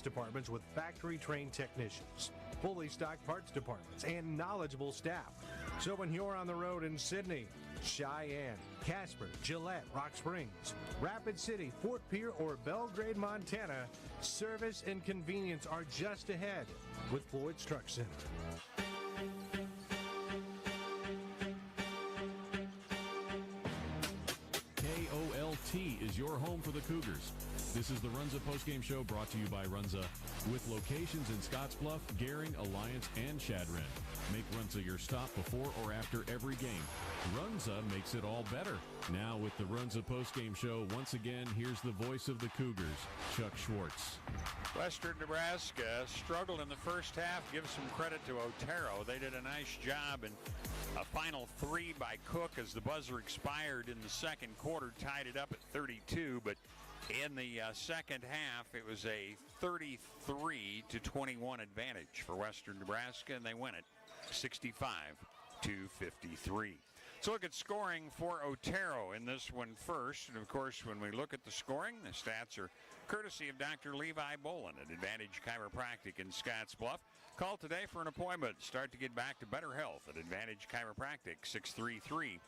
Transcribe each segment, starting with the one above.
departments with factory-trained technicians, fully stocked parts departments, and knowledgeable staff. So when you're on the road in Sydney, Cheyenne, Casper, Gillette, Rock Springs, Rapid City, Fort Pierre, or Belgrade, Montana, service and convenience are just ahead with Floyd's Truck Center. KOLT is your home for the Cougars. This is the Runza Postgame Show brought to you by Runza, with locations in Scottsbluff, Gehring, Alliance, and Chadron. Make Runza your stop before or after every game. Runza makes it all better. Now with the Runza Postgame Show, once again, here's the voice of the Cougars, Chuck Schwartz. Western Nebraska struggled in the first half. Give some credit to Otero. They did a nice job, and a final 3 by Cook as the buzzer expired in the second quarter tied it up at 32, but in the second half, it was a 33-21 advantage for Western Nebraska, and they win it 65-53. So look at scoring for Otero in this one first. And, of course, when we look at the scoring, the stats are courtesy of Dr. Levi Bolin at Advantage Chiropractic in Scottsbluff. Call today for an appointment. Start to get back to better health at Advantage Chiropractic, 633-1425.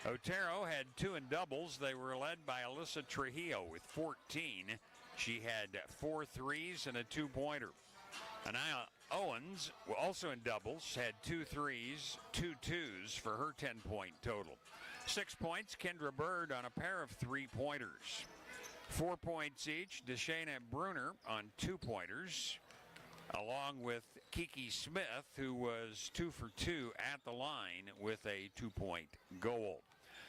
Otero had 2 in doubles. They were led by Alyssa Trujillo with 14. She had 4 threes and a 2-pointer. Anaya Owens, also in doubles, had 2 threes, 2 twos for her 10-point total. 6 points, Kendra Bird on a pair of 3-pointers. 4 points each, Deshana Bruner on 2-pointers, along with Kiki Smith, who was 2 for 2 at the line with a 2-point goal.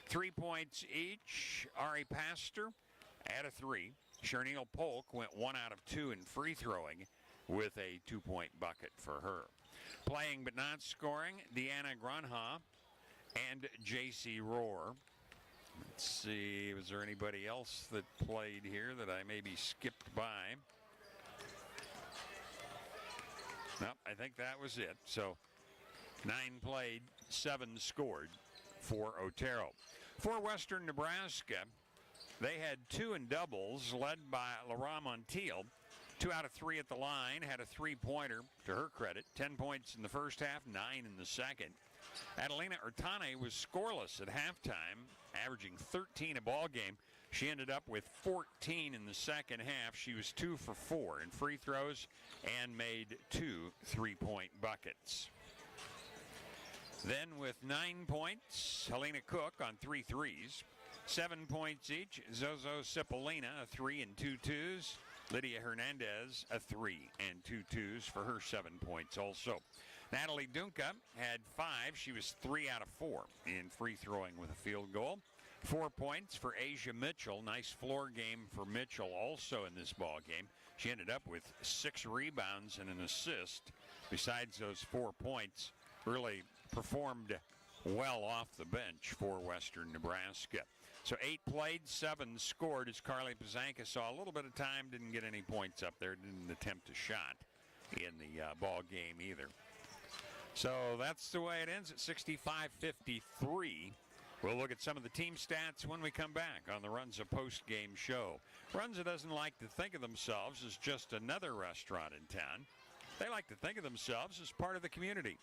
3 points each, Ari Pastor at a 3. Sherneal Polk went 1 out of 2 in free throwing with a 2-point bucket for her. Playing but not scoring, Deanna Grunha and J.C. Rohr. Let's see, was there anybody else that played here that I maybe skipped by? No, I think that was it. So 9 played, 7 scored for Otero. For Western Nebraska, they had 2 in doubles, led by Laura Montiel. 2 out of 3 at the line, had a 3-pointer to her credit. 10 points in the first half, 9 in the second. Adelina Urtane was scoreless at halftime, averaging 13 a ball game. She ended up with 14 in the second half. She was 2 for 4 in free throws and made 2 3-point buckets. Then with 9 points, Helena Cook on 3 threes. 7 points each, Zozo Cipollina, a 3 and 2 twos. Lydia Hernandez, a 3 and 2 twos for her 7 points also. Natalie Dunca had 5. She was 3 out of 4 in free throwing with a field goal. 4 points for Asia Mitchell. Nice floor game for Mitchell also in this ball game. She ended up with 6 rebounds and an assist. Besides those 4 points, really performed well off the bench for Western Nebraska. So 8 played, 7 scored as Carly Pazanka saw a little bit of time, didn't get any points up there, didn't attempt a shot in the ball game either. So that's the way it ends at 65-53. We'll look at some of the team stats when we come back on the Runza post-game show. Runza doesn't like to think of themselves as just another restaurant in town. They like to think of themselves as part of the community.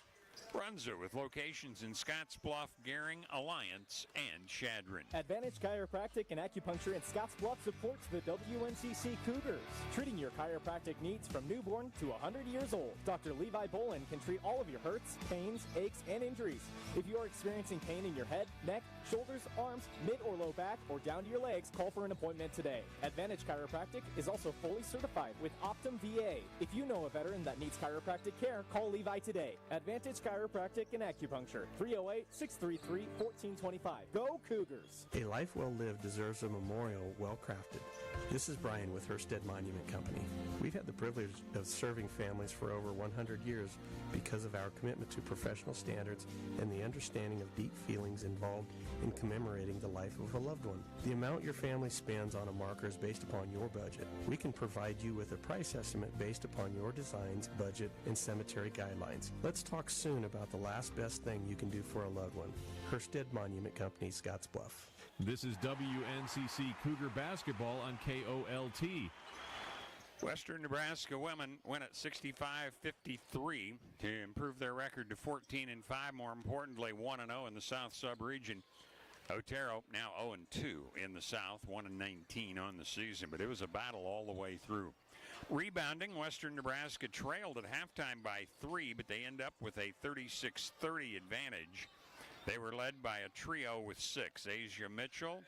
Runza, with locations in Scottsbluff, Gehring, Alliance, and Chadron. Advantage Chiropractic and Acupuncture in Scottsbluff supports the WNCC Cougars, treating your chiropractic needs from newborn to 100 years old. Dr. Levi Bolin can treat all of your hurts, pains, aches, and injuries. If you are experiencing pain in your head, neck, shoulders, arms, mid or low back, or down to your legs, call for an appointment today. Advantage Chiropractic is also fully certified with Optum VA. If you know a veteran that needs chiropractic care, call Levi today. Advantage Chiropractic and Acupuncture, 308-633-1425. Go Cougars! A life well lived deserves a memorial well crafted. This is Brian with Herstead Monument Company. We've had the privilege of serving families for over 100 years because of our commitment to professional standards and the understanding of deep feelings involved in commemorating the life of a loved one. The amount your family spends on a marker is based upon your budget. We can provide you with a price estimate based upon your designs, budget, and cemetery guidelines. Let's talk soon about the last best thing you can do for a loved one. Herstead Monument Company, Scottsbluff. This is WNCC Cougar Basketball on KOLT. Western Nebraska women win at 65-53 to improve their record to 14-5. More importantly, 1-0 in the South Sub-region. Otero now 0-2 in the South, 1-19 on the season, but it was a battle all the way through. Rebounding, Western Nebraska trailed at halftime by 3, but they end up with a 36-30 advantage. They were led by a trio with 6, Asia Mitchell,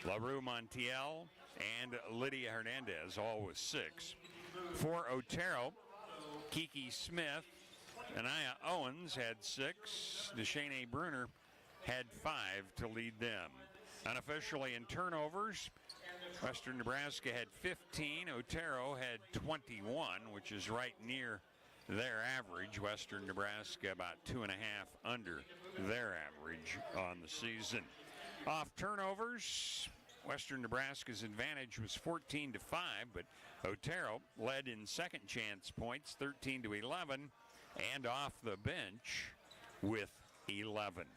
LaRue Montiel, and Lydia Hernandez, all with 6. For Otero, Kiki Smith, Anaya Owens had 6. Deshane Bruner had 5 to lead them. Unofficially in turnovers, Western Nebraska had 15. Otero had 21, which is right near their average. Western Nebraska about 2.5 under their average on the season. Off turnovers, Western Nebraska's advantage was 14-5, but Otero led in second chance points, 13-11, and off the bench with 11.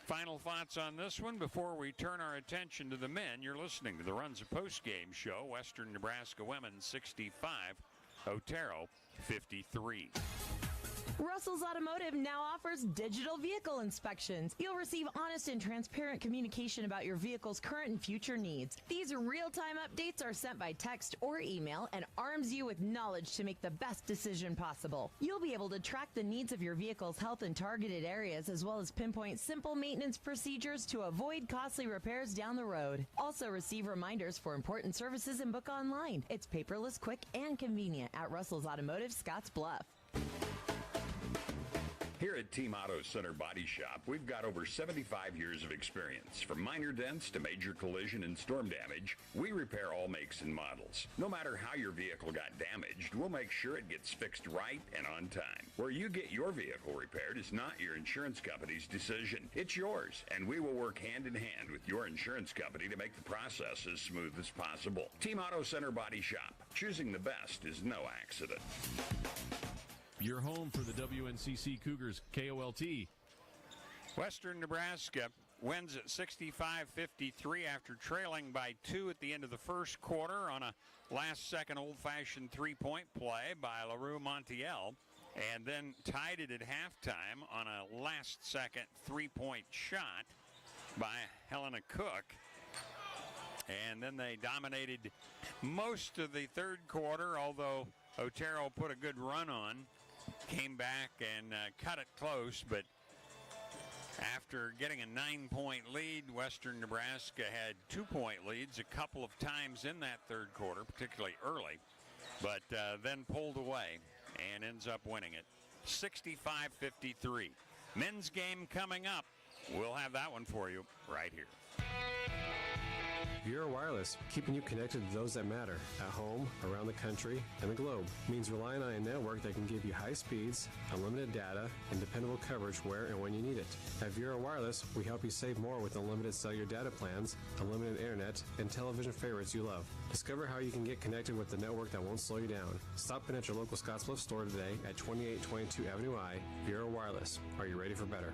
Final thoughts on this one before we turn our attention to the men. You're listening to the Runza Postgame Show. Western Nebraska women 65, Otero 53. Russell's Automotive now offers digital vehicle inspections. You'll receive honest and transparent communication about your vehicle's current and future needs. These real-time updates are sent by text or email and arms you with knowledge to make the best decision possible. You'll be able to track the needs of your vehicle's health in targeted areas, as well as pinpoint simple maintenance procedures to avoid costly repairs down the road. Also receive reminders for important services and book online. It's paperless, quick, and convenient at Russell's Automotive, Scotts Bluff. Here at Team Auto Center Body Shop, we've got over 75 years of experience. From minor dents to major collision and storm damage, we repair all makes and models. No matter how your vehicle got damaged, we'll make sure it gets fixed right and on time. Where you get your vehicle repaired is not your insurance company's decision. It's yours, and we will work hand in hand with your insurance company to make the process as smooth as possible. Team Auto Center Body Shop. Choosing the best is no accident. Your home for the WNCC Cougars, KOLT. Western Nebraska wins at 65-53 after trailing by 2 at the end of the first quarter on a last-second old-fashioned three-point play by LaRue Montiel, and then tied it at halftime on a last-second three-point shot by Helena Cook. And then they dominated most of the third quarter, although Otero put a good run on. Came back and cut it close, but after getting a 9-point lead, Western Nebraska had 2-point leads a couple of times in that third quarter, particularly early, but then pulled away and ends up winning it 65-53. Men's game coming up. We'll have that one for you right here. Bureau Wireless, keeping you connected to those that matter, at home, around the country, and the globe, means relying on a network that can give you high speeds, unlimited data, and dependable coverage where and when you need it. At Bureau Wireless, we help you save more with unlimited cellular data plans, unlimited internet, and television favorites you love. Discover how you can get connected with the network that won't slow you down. Stop in at your local Scottsbluff store today at 2822 Avenue I. Bureau Wireless. Are you ready for better?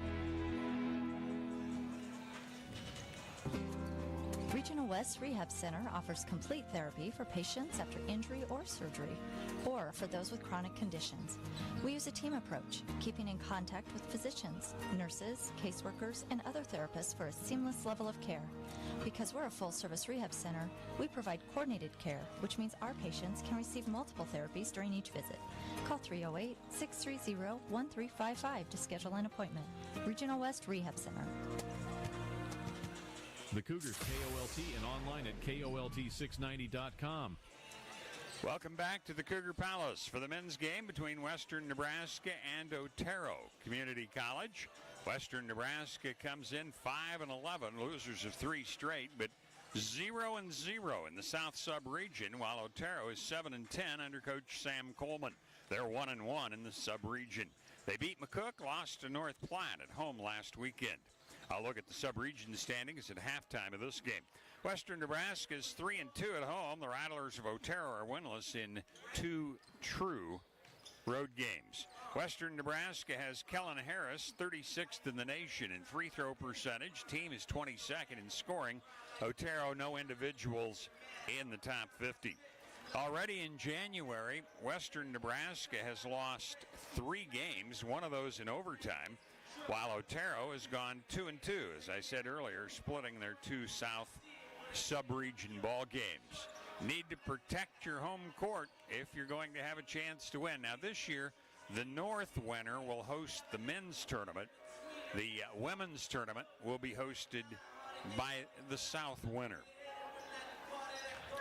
Regional West Rehab Center offers complete therapy for patients after injury or surgery, or for those with chronic conditions. We use a team approach, keeping in contact with physicians, nurses, caseworkers, and other therapists for a seamless level of care. Because we're a full-service rehab center, we provide coordinated care, which means our patients can receive multiple therapies during each visit. Call 308-630-1355 to schedule an appointment. Regional West Rehab Center. The Cougars, KOLT, and online at KOLT690.com. Welcome back to the Cougar Palace for the men's game between Western Nebraska and Otero Community College. Western Nebraska comes in 5-11, losers of 3 straight, but 0-0 in the South Sub-region, while Otero is 7-10 under Coach Sam Coleman. They're 1-1 in the Sub-region. They beat McCook, lost to North Platte at home last weekend. I'll look at the sub-region standings at halftime of this game. Western Nebraska is 3-2 at home. The Rattlers of Otero are winless in 2 true road games. Western Nebraska has Kellen Harris, 36th in the nation in free throw percentage. Team is 22nd in scoring. Otero, no individuals in the top 50. Already in January, Western Nebraska has lost 3 games, one of those in overtime, while Otero has gone 2-2, as I said earlier, splitting their 2 South sub-region ball games. Need to protect your home court if you're going to have a chance to win. Now this year, the North winner will host the men's tournament. The women's tournament will be hosted by the South winner.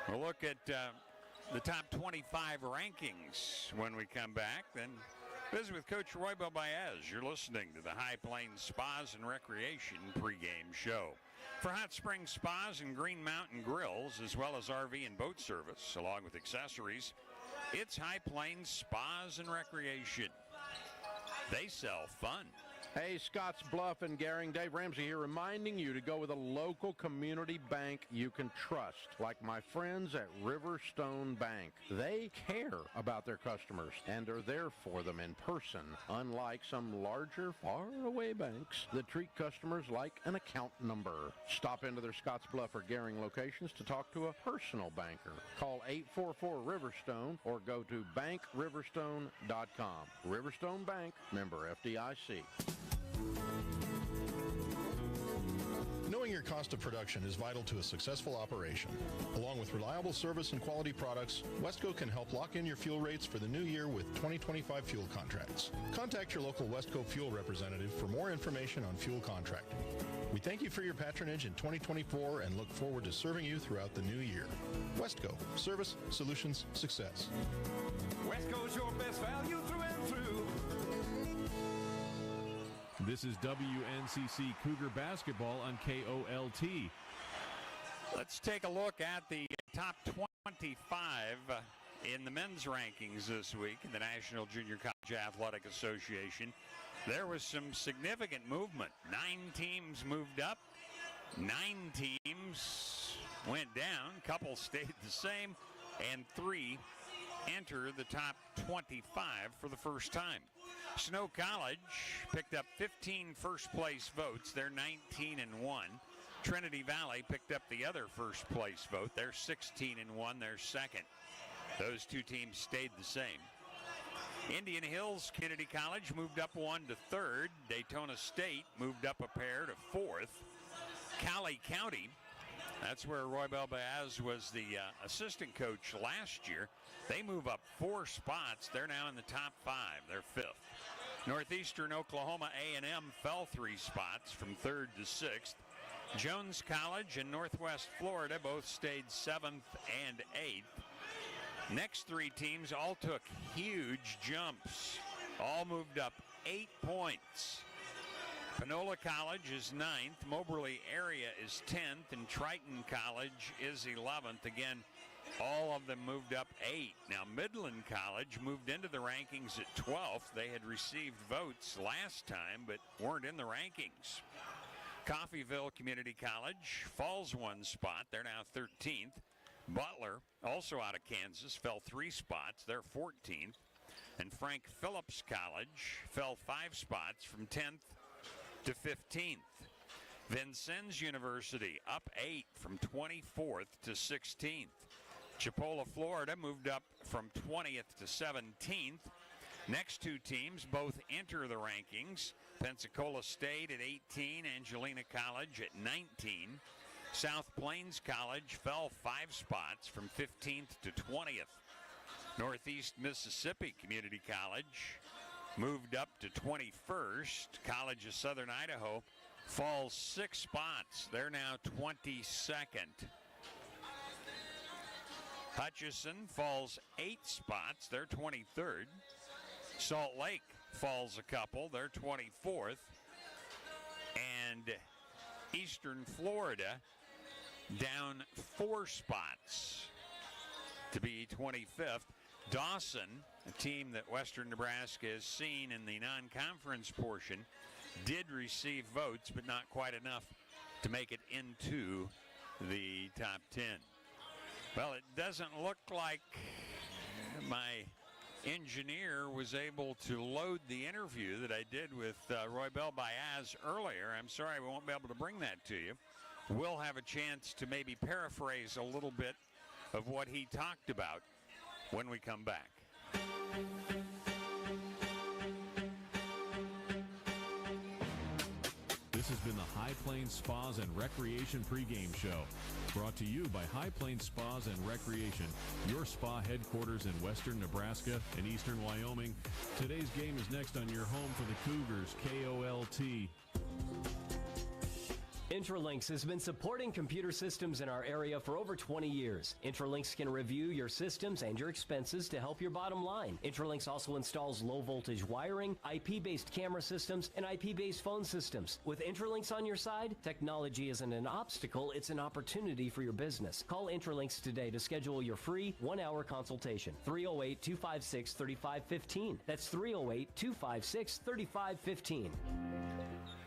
We'll look at the top 25 rankings when we come back. Then visit with Coach Roybal Baez. You're listening to the High Plains Spas and Recreation pregame show. For Hot Spring Spas and Green Mountain Grills, as well as RV and boat service, along with accessories, it's High Plains Spas and Recreation. They sell fun. Hey, Scotts Bluff and Gehring, Dave Ramsey here, reminding you to go with a local community bank you can trust, like my friends at Riverstone Bank. They care about their customers and are there for them in person, unlike some larger, far-away banks that treat customers like an account number. Stop into their Scotts Bluff or Gehring locations to talk to a personal banker. Call 844-RIVERSTONE or go to bankriverstone.com. Riverstone Bank, member FDIC. Knowing your cost of production is vital to a successful operation. Along with reliable service and quality products, Westco can help lock in your fuel rates for the new year with 2025 fuel contracts. Contact your local Westco fuel representative for more information on fuel contracting. We thank you for your patronage in 2024 and look forward to serving you throughout the new year. Westco, service, solutions, success. Westco's your best value through and through. This is WNCC Cougar Basketball on KOLT. Let's take a look at the top 25 in the men's rankings this week in the National Junior College Athletic Association. There was some significant movement. 9 teams moved up, 9 teams went down, a couple stayed the same, and 3 enter the top 25 for the first time. Snow College picked up 15 first-place votes. They're 19-1. Trinity Valley picked up the other first-place vote. They're 16-1. They're second. Those 2 teams stayed the same. Indian Hills Community College moved up 1 to 3rd. Daytona State moved up a pair to 4th. Cowley County, that's where Roybal Baez was the assistant coach last year. They move up 4 spots. They're now in the top 5. They're 5th. Northeastern Oklahoma A&M fell 3 spots from 3rd to 6th. Jones College and Northwest Florida both stayed 7th and 8th. Next 3 teams all took huge jumps. All moved up 8 points. Panola College is 9th. Moberly area is 10th. And Triton College is 11th. Again, all of them moved up 8. Now, Midland College moved into the rankings at 12th. They had received votes last time, but weren't in the rankings. Coffeyville Community College falls 1 spot. They're now 13th. Butler, also out of Kansas, fell 3 spots. They're 14th. And Frank Phillips College fell 5 spots from 10th to 15th. Vincennes University up 8 from 24th to 16th. Chipola, Florida moved up from 20th to 17th. Next 2 teams both enter the rankings. Pensacola State at 18, Angelina College at 19. South Plains College fell 5 spots from 15th to 20th. Northeast Mississippi Community College moved up to 21st. College of Southern Idaho falls 6 spots. They're now 22nd. Hutchison falls 8 spots. They're 23rd. Salt Lake falls a couple. They're 24th. And Eastern Florida down 4 spots to be 25th. Dawson, a team that Western Nebraska has seen in the non-conference portion, did receive votes, but not quite enough to make it into the top 10. Well, it doesn't look like my engineer was able to load the interview that I did with Roy Bell Baez earlier. I'm sorry we won't be able to bring that to you. We'll have a chance to maybe paraphrase a little bit of what he talked about when we come back. This has been the High Plains Spas and Recreation pregame show, brought to you by High Plains Spas and Recreation, your spa headquarters in western Nebraska and eastern Wyoming. Today's game is next on your home for the Cougars, KOLT. Intralinks has been supporting computer systems in our area for over 20 years. Intralinks can review your systems and your expenses to help your bottom line. Intralinks also installs low-voltage wiring, IP-based camera systems, and IP-based phone systems. With Intralinks on your side, technology isn't an obstacle, it's an opportunity for your business. Call Intralinks today to schedule your free one-hour consultation. 308-256-3515. That's 308-256-3515.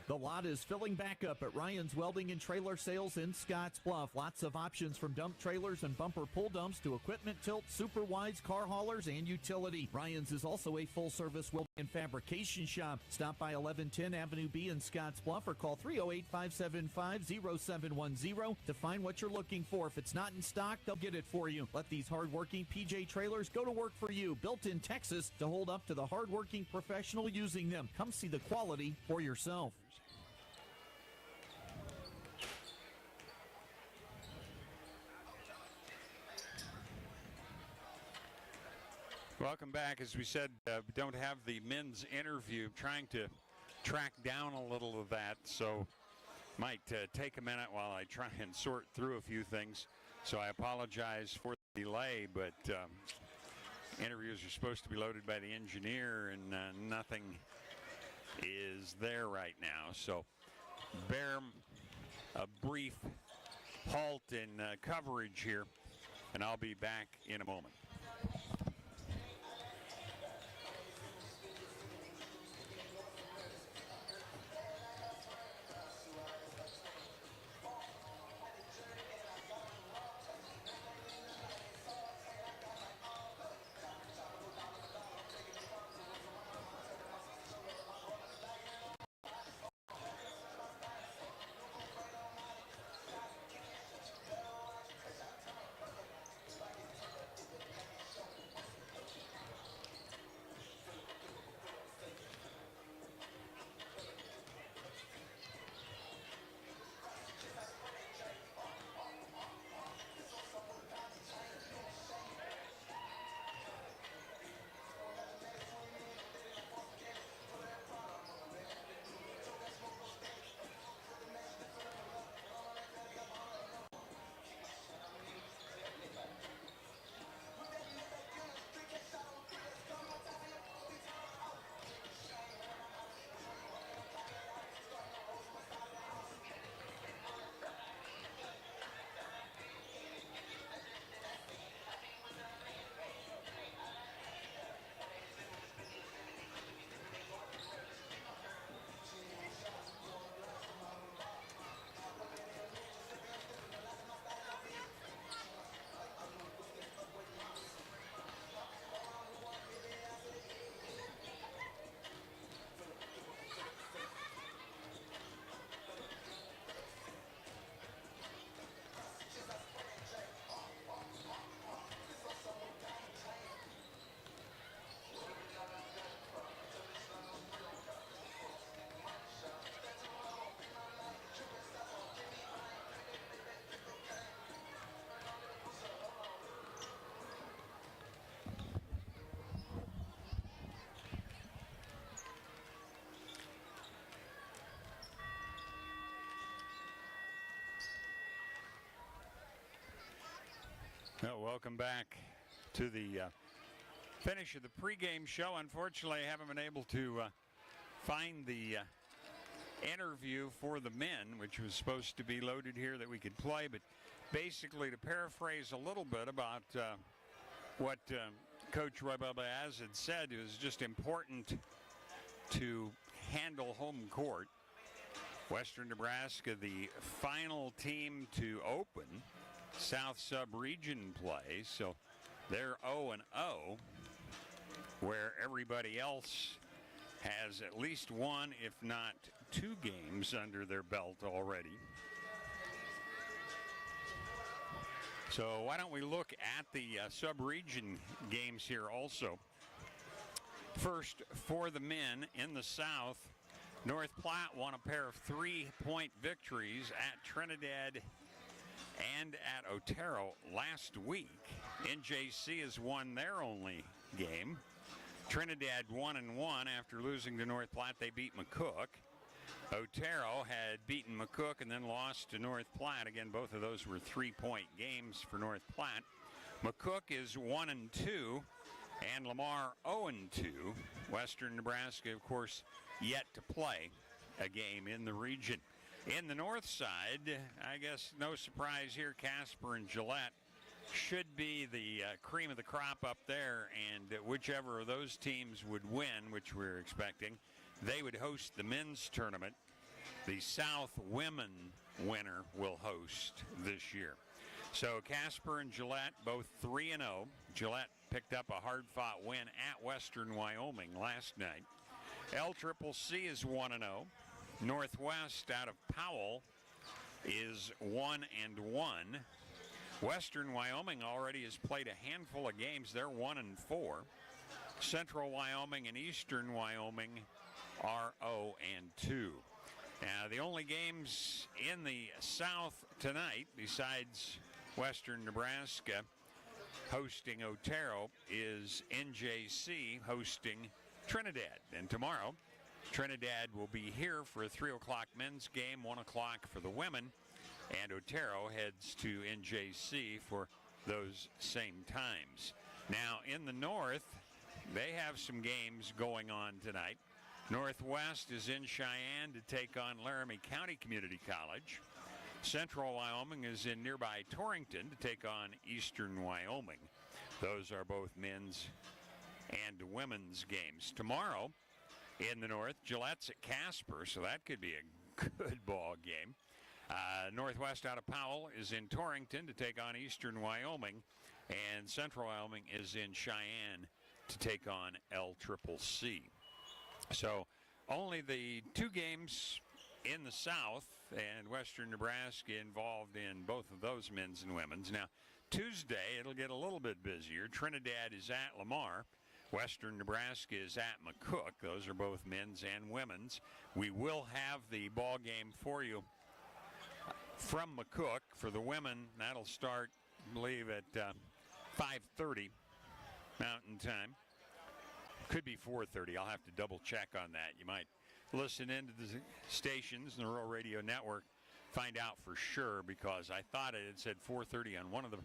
The lot is filling back up at Ryan's Welding and Trailer Sales in Scottsbluff. Lots of options from dump trailers and bumper pull dumps to equipment tilt, super wides, car haulers, and utility. Ryan's is also a full-service welding and fabrication shop. Stop by 1110 Avenue B in Scottsbluff or call 308-575-0710 to find what you're looking for. If it's not in stock, they'll get it for you. Let these hardworking PJ trailers go to work for you. Built in Texas to hold up to the hardworking professional using them. Come see the quality for yourself. Welcome back. As we said, we don't have the men's interview. Trying to track down a little of that, so might take a minute while I try and sort through a few things. So I apologize for the delay, but interviews are supposed to be loaded by the engineer, and nothing is there right now. So bear a brief halt in coverage here, and I'll be back in a moment. Well, welcome back to the finish of the pregame show. Unfortunately, I haven't been able to find the interview for the men, which was supposed to be loaded here that we could play. But basically, to paraphrase a little bit about what Coach Roy Baez had said, it was just important to handle home court. Western Nebraska, the final team to open South Sub-Region play, so they're 0-0. where everybody else has at least one, if not two games under their belt already. So why don't we look at the sub-region games here also. First, for the men in the South, North Platte won a pair of 3-point victories at Trinidad and at Otero last week. NJC has won their only game. Trinidad 1-1 after losing to North Platte. They beat McCook. Otero had beaten McCook and then lost to North Platte. Again, both of those were 3-point games for North Platte. McCook is 1-2 and Lamar 0-2. Western Nebraska, of course, yet to play a game in the region. In the north side, I guess no surprise here, Casper and Gillette should be the cream of the crop up there, and whichever of those teams would win, which we're expecting, they would host the men's tournament. The South women winner will host this year. So Casper and Gillette both 3-0. Gillette picked up a hard-fought win at Western Wyoming last night. LCCC is 1-0. Northwest out of Powell is 1-1. Western Wyoming already has played a handful of games. They're 1-4. Central Wyoming and Eastern Wyoming are 0-2. Now, the only games in the South tonight, besides Western Nebraska hosting Otero, is NJC hosting Trinidad. And tomorrow, Trinidad will be here for a 3 o'clock men's game, 1 o'clock for the women, and Otero heads to NJC for those same times. Now, in the north, they have some games going on tonight. Northwest is in Cheyenne to take on Laramie County Community College. Central Wyoming is in nearby Torrington to take on Eastern Wyoming. Those are both men's and women's games. Tomorrow, in the north, Gillette's at Casper, so that could be a good ball game. Northwest out of Powell is in Torrington to take on Eastern Wyoming, and Central Wyoming is in Cheyenne to take on LCCC. So only the two games in the South and Western Nebraska involved in both of those men's and women's. Now, Tuesday, it'll get a little bit busier. Trinidad is at Lamar. Western Nebraska is at McCook. Those are both men's and women's. We will have the ball game for you from McCook for the women. That'll start, I believe, at 5:30 Mountain Time. Could be 4:30. I'll have to double check on that. You might listen into the stations in the Rural Radio Network, find out for sure, because I thought it had said 4:30 on one of the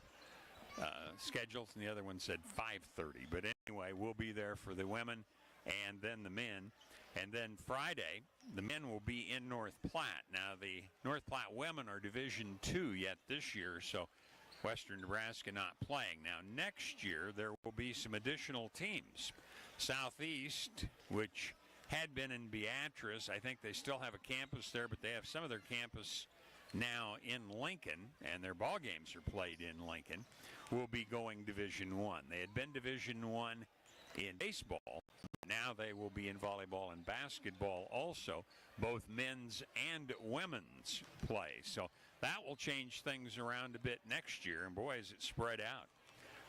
schedules and the other one said 5:30. But anyway, we'll be there for the women and then the men. And then Friday, the men will be in North Platte. Now, the North Platte women are Division II yet this year, so Western Nebraska not playing. Now, next year, there will be some additional teams. Southeast, which had been in Beatrice, I think they still have a campus there, but they have some of their campus now in Lincoln, and their ball games are played in Lincoln, will be going Division I. They had been Division I in baseball. Now they will be in volleyball and basketball also, both men's and women's play. So that will change things around a bit next year, and boy, is it spread out.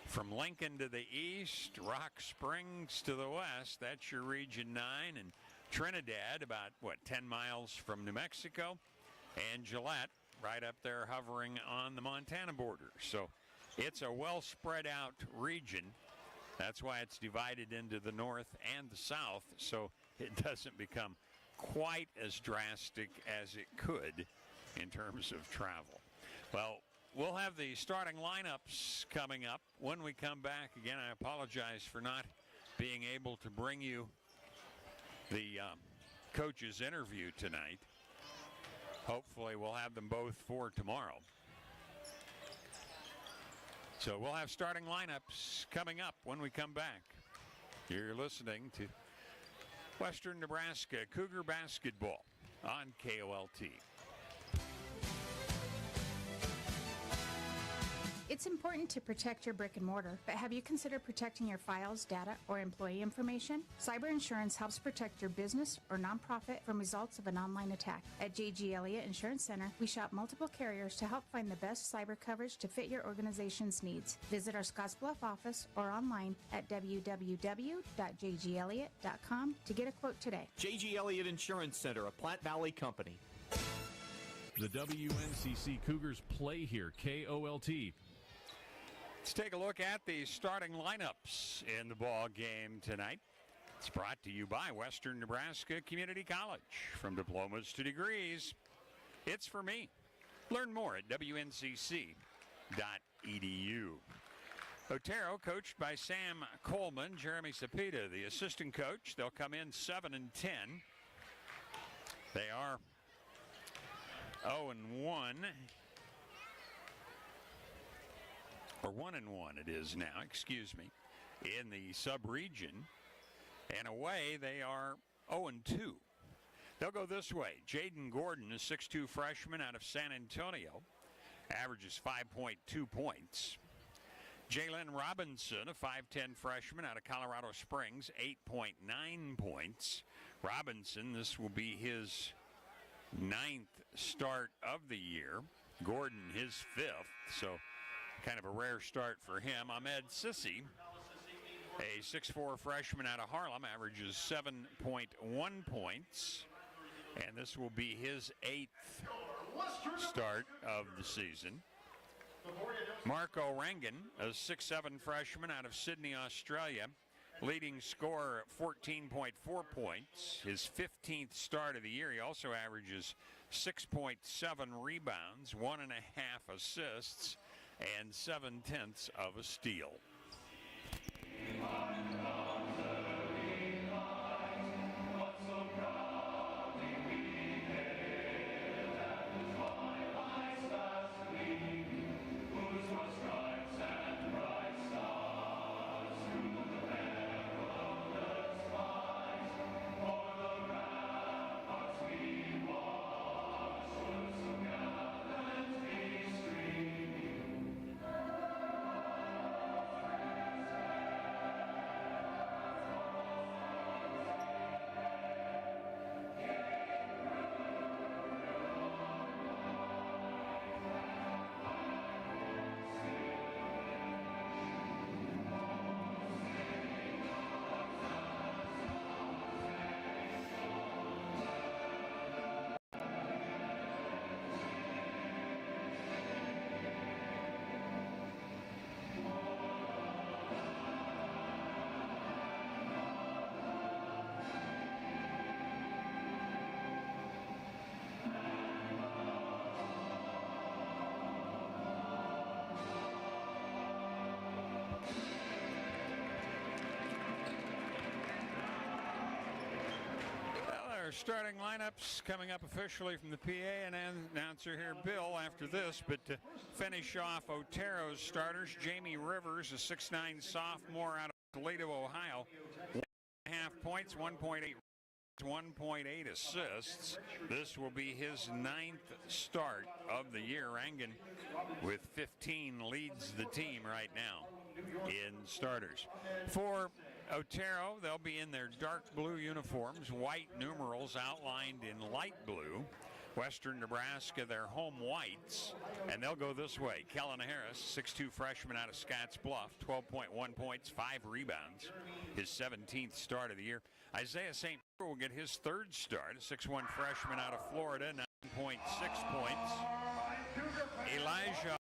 From Lincoln to the east, Rock Springs to the west, that's your Region 9, and Trinidad, about, 10 miles from New Mexico, and Gillette, right up there hovering on the Montana border. So it's a well spread out region. That's why it's divided into the north and the south, so it doesn't become quite as drastic as it could in terms of travel. Well, we'll have the starting lineups coming up when we come back. Again, I apologize for not being able to bring you the coach's interview tonight. Hopefully we'll have them both for tomorrow. So we'll have starting lineups coming up when we come back. You're listening to Western Nebraska Cougar Basketball on KOLT. It's important to protect your brick and mortar, but have you considered protecting your files, data, or employee information? Cyber insurance helps protect your business or nonprofit from results of an online attack. At J.G. Elliott Insurance Center, we shop multiple carriers to help find the best cyber coverage to fit your organization's needs. Visit our Scottsbluff office or online at www.jgelliott.com to get a quote today. J.G. Elliott Insurance Center, a Platte Valley company. The WNCC Cougars play here, KOLT. Let's take a look at the starting lineups in the ball game tonight. It's brought to you by Western Nebraska Community College. From diplomas to degrees, it's for me. Learn more at wncc.edu. Otero, coached by Sam Coleman, Jeremy Sapita, the assistant coach. They'll come in 7-10. They are 0-1. Or 1-1 it is now, excuse me, in the sub-region. And away, they are 0-2. They'll go this way. Jaden Gordon, a 6'2 freshman out of San Antonio, averages 5.2 points. Jalen Robinson, a 5'10 freshman out of Colorado Springs, 8.9 points. Robinson, this will be his 9th start of the year. Gordon, his 5th, so kind of a rare start for him. Ahmed Sissi, a 6'4 freshman out of Harlem, averages 7.1 points. And this will be his 8th start of the season. Marco Rangan, a 6'7 freshman out of Sydney, Australia, leading scorer at 14.4 points. His 15th start of the year. He also averages 6.7 rebounds, 1.5 assists, and 0.7 of a steal. Starting lineups coming up officially from the PA and announcer here, Bill, after this. But to finish off Otero's starters, Jamie Rivers, a 6'9 sophomore out of Toledo, Ohio, 1.5 points, 1.8 assists. This will be his 9th start of the year. Rangan with 15 leads the team right now in starters. For Otero, they'll be in their dark blue uniforms, white numerals outlined in light blue. Western Nebraska, their home whites, and they'll go this way. Kellen Harris, 6'2 freshman out of Scottsbluff, 12.1 points, 5 rebounds, his 17th start of the year. Isaiah St. Pierre will get his 3rd start, a 6'1 freshman out of Florida, 9.6 points. Elijah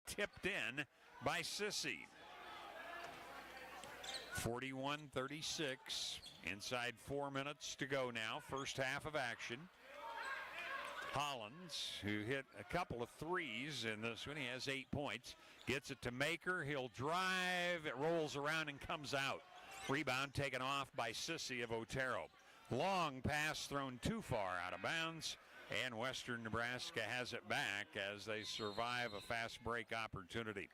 tipped in by Sissy. 41-36. Inside 4 minutes to go now. First half of action. Hollins, who hit a couple of threes in this one, he has 8 points. Gets it to Maker. He'll drive. It rolls around and comes out. Rebound taken off by Sissy of Otero. Long pass thrown too far out of bounds. And Western Nebraska has it back as they survive a fast break opportunity.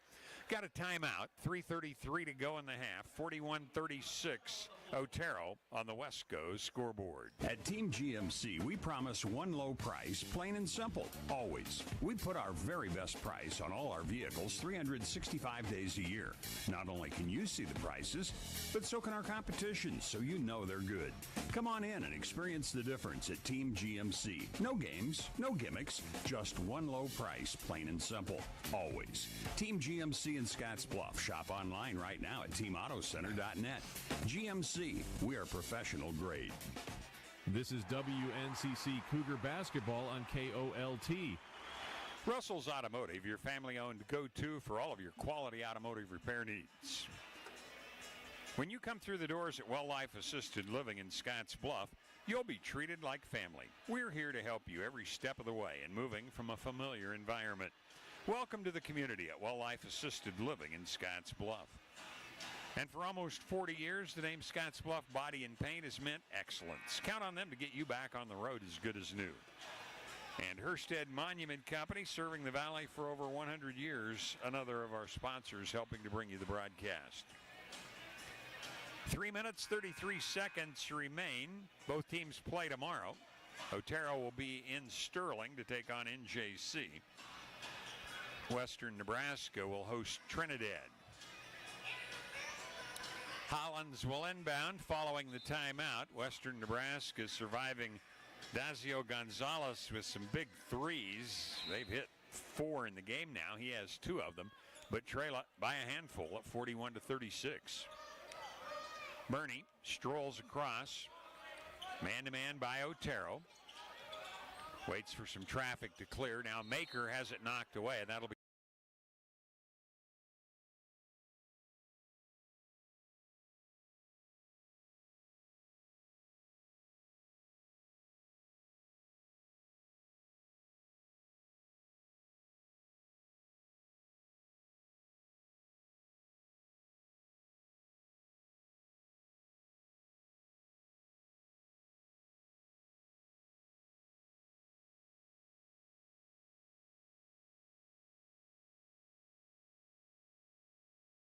Got a timeout. 3:33 to go in the half. 41-36. Otero on the Wesco scoreboard. At Team GMC, we promise one low price, plain and simple, always. We put our very best price on all our vehicles 365 days a year. Not only can you see the prices, but so can our competition, so you know they're good. Come on in and experience the difference at Team GMC. No games, no gimmicks, just one low price, plain and simple, always. Team GMC in Scottsbluff. Shop online right now at teamautocenter.net. GMC, we are professional grade. This is WNCC Cougar Basketball on KOLT. Russell's Automotive, your family-owned go-to for all of your quality automotive repair needs. When you come through the doors at Well Life Assisted Living in Scottsbluff, you'll be treated like family. We're here to help you every step of the way in moving from a familiar environment. Welcome to the community at Well Life Assisted Living in Scottsbluff. And for almost 40 years, the name Scottsbluff Body and Paint has meant excellence. Count on them to get you back on the road as good as new. And Herstead Monument Company, serving the Valley for over 100 years, another of our sponsors helping to bring you the broadcast. 3 minutes, 33 seconds remain. Both teams play tomorrow. Otero will be in Sterling to take on NJC. Western Nebraska will host Trinidad. Hollins will inbound following the timeout. Western Nebraska surviving Dazio Gonzalez with some big threes. They've hit 4 in the game now. He has 2 of them, but trail by a handful at 41-36. Bernie strolls across. Man-to-man by Otero. Waits for some traffic to clear. Now Maker has it knocked away, and that'll be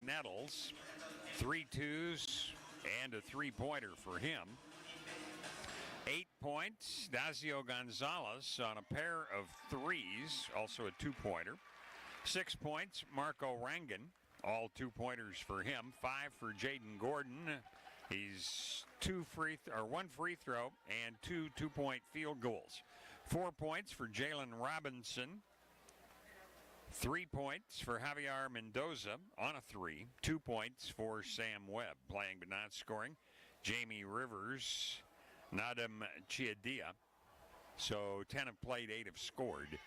Nettles. 3 twos and a 3-pointer for him. 8 points. Dazio Gonzalez on a pair of threes, also a 2-pointer. 6 points. Marco Rangan, all 2-pointers for him. 5 for Jaden Gordon. He's 1 free throw and 2 2-point field goals. 4 points for Jalen Robinson. 3 points for Javier Mendoza on a 3. 2 points for Sam Webb, playing but not scoring. Jamie Rivers, Nadim Chiadia. So 10 have played, 8 have scored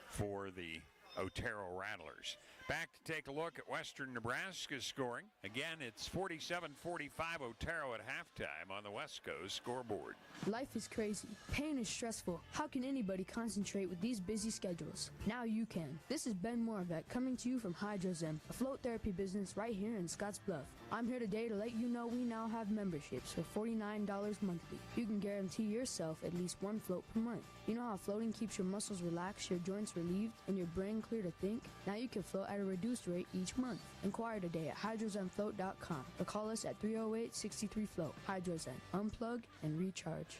for the Otero Rattlers. Back to take a look at Western Nebraska's scoring. Again, it's 47-45 Otero at halftime on the West Coast scoreboard. Life is crazy. Pain is stressful. How can anybody concentrate with these busy schedules? Now you can. This is Ben Moravec coming to you from HydroZen, a float therapy business right here in Scottsbluff. I'm here today to let you know we now have memberships for $49 monthly. You can guarantee yourself at least 1 float per month. You know how floating keeps your muscles relaxed, your joints relieved, and your brain clear to think? Now you can float at a reduced rate each month. Inquire today at hydrozenfloat.com or call us at 308-63-FLOAT. HydroZen. Unplug and recharge.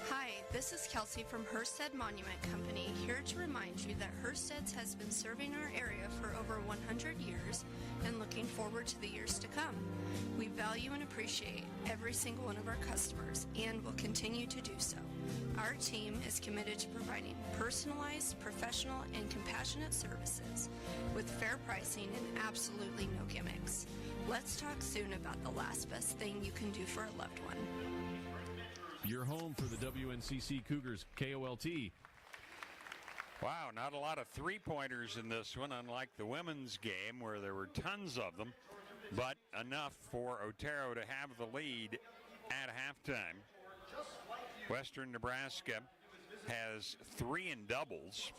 Hi, this is Kelsey from Herstead Monument Company, here to remind you that Herstead's has been serving our area for over 100 years and looking forward to the years to come. We value and appreciate every single one of our customers and will continue to do so. Our team is committed to providing personalized, professional, and compassionate services with fair pricing and absolutely no gimmicks. Let's talk soon about the last best thing you can do for a loved one. Your home for the WNCC Cougars, KOLT. Wow, not a lot of three-pointers in this one, unlike the women's game where there were tons of them, but enough for Otero to have the lead at halftime. Western Nebraska has 3 in doubles.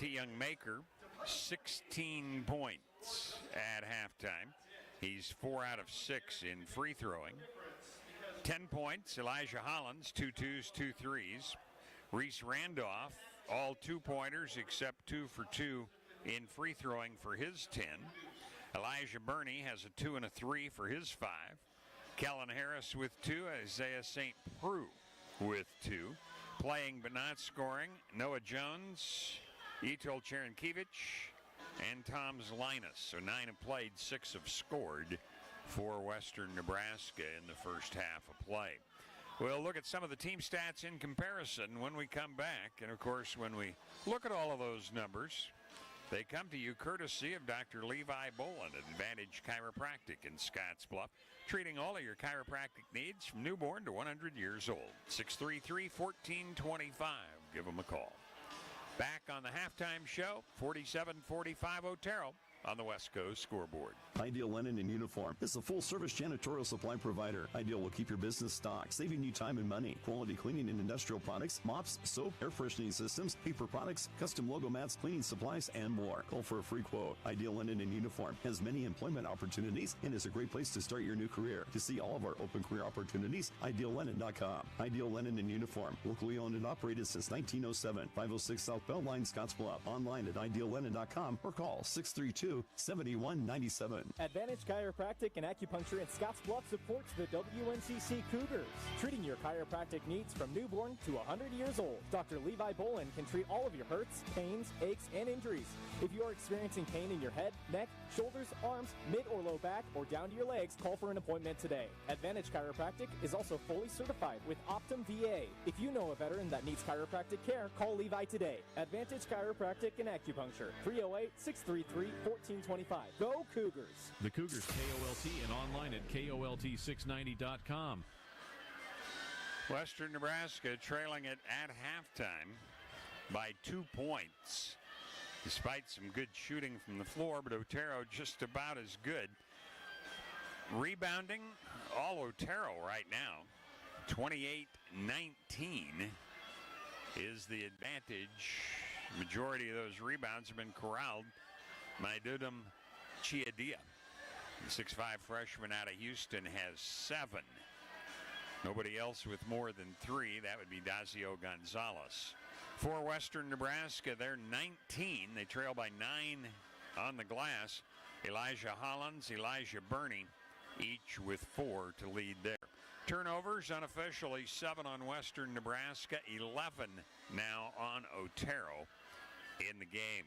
Young Maker, 16 points at halftime. He's 4 out of 6 in free throwing. 10 points, Elijah Hollins, 2 twos, 2 threes. Reese Randolph, all 2-pointers except 2 for 2 in free throwing for his 10. Elijah Burney has a 2 and a 3 for his 5. Kellen Harris with 2. Isaiah St. Preux with 2. Playing but not scoring, Noah Jones, Itol Cherenkiewicz, and Tom's Linus. So 9 have played, 6 have scored for Western Nebraska in the first half of play. We'll look at some of the team stats in comparison when we come back. And, of course, when we look at all of those numbers, they come to you courtesy of Dr. Levi Boland at Advantage Chiropractic in Scottsbluff, treating all of your chiropractic needs from newborn to 100 years old. 633-1425. Give them a call. Back on the halftime show, 47-45 Otero on the West Coast scoreboard. Ideal Linen and Uniform is a full-service janitorial supply provider. Ideal will keep your business stocked, saving you time and money. Quality cleaning and industrial products, mops, soap, air freshening systems, paper products, custom logo mats, cleaning supplies, and more. Call for a free quote. Ideal Linen and Uniform has many employment opportunities and is a great place to start your new career. To see all of our open career opportunities, ideallinen.com. Ideal Linen and Uniform, locally owned and operated since 1907. 506 South Beltline, Scottsbluff. Online at ideallinen.com or call 632-7197. Advantage Chiropractic and Acupuncture in Scottsbluff supports the WNCC Cougars, treating your chiropractic needs from newborn to 100 years old. Dr. Levi Boland can treat all of your hurts, pains, aches, and injuries. If you are experiencing pain in your head, neck, shoulders, arms, mid or low back, or down to your legs, call for an appointment today. Advantage Chiropractic is also fully certified with Optum VA. If you know a veteran that needs chiropractic care, call Levi today. Advantage Chiropractic and Acupuncture, 308-633-1425. Go Cougars! The Cougars KOLT and online at KOLT690.com. Western Nebraska trailing it at halftime by 2 points. Despite some good shooting from the floor, but Otero just about as good. Rebounding, all Otero right now. 28-19 is the advantage. Majority of those rebounds have been corralled by Dudum Chiadia. The 6'5 freshman out of Houston has 7. Nobody else with more than 3. That would be Dazio Gonzalez. For Western Nebraska, they're 19. They trail by 9 on the glass. Elijah Hollins, Elijah Burney, each with 4 to lead there. Turnovers unofficially 7 on Western Nebraska, 11 now on Otero in the game.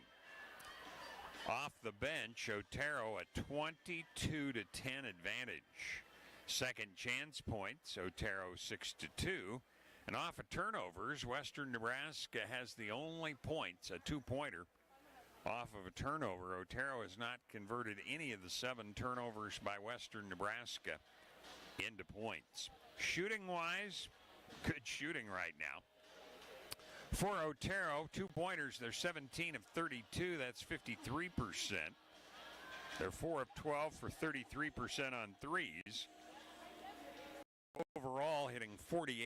Off the bench, Otero a 22-10 advantage. Second chance points, Otero 6-2. And off of turnovers, Western Nebraska has the only points, a 2-pointer. Off of a turnover, Otero has not converted any of the 7 turnovers by Western Nebraska into points. Shooting-wise, good shooting right now. For Otero, 2-pointers, they're 17 of 32. That's 53%. They're 4 of 12 for 33% on threes. Overall, hitting 48%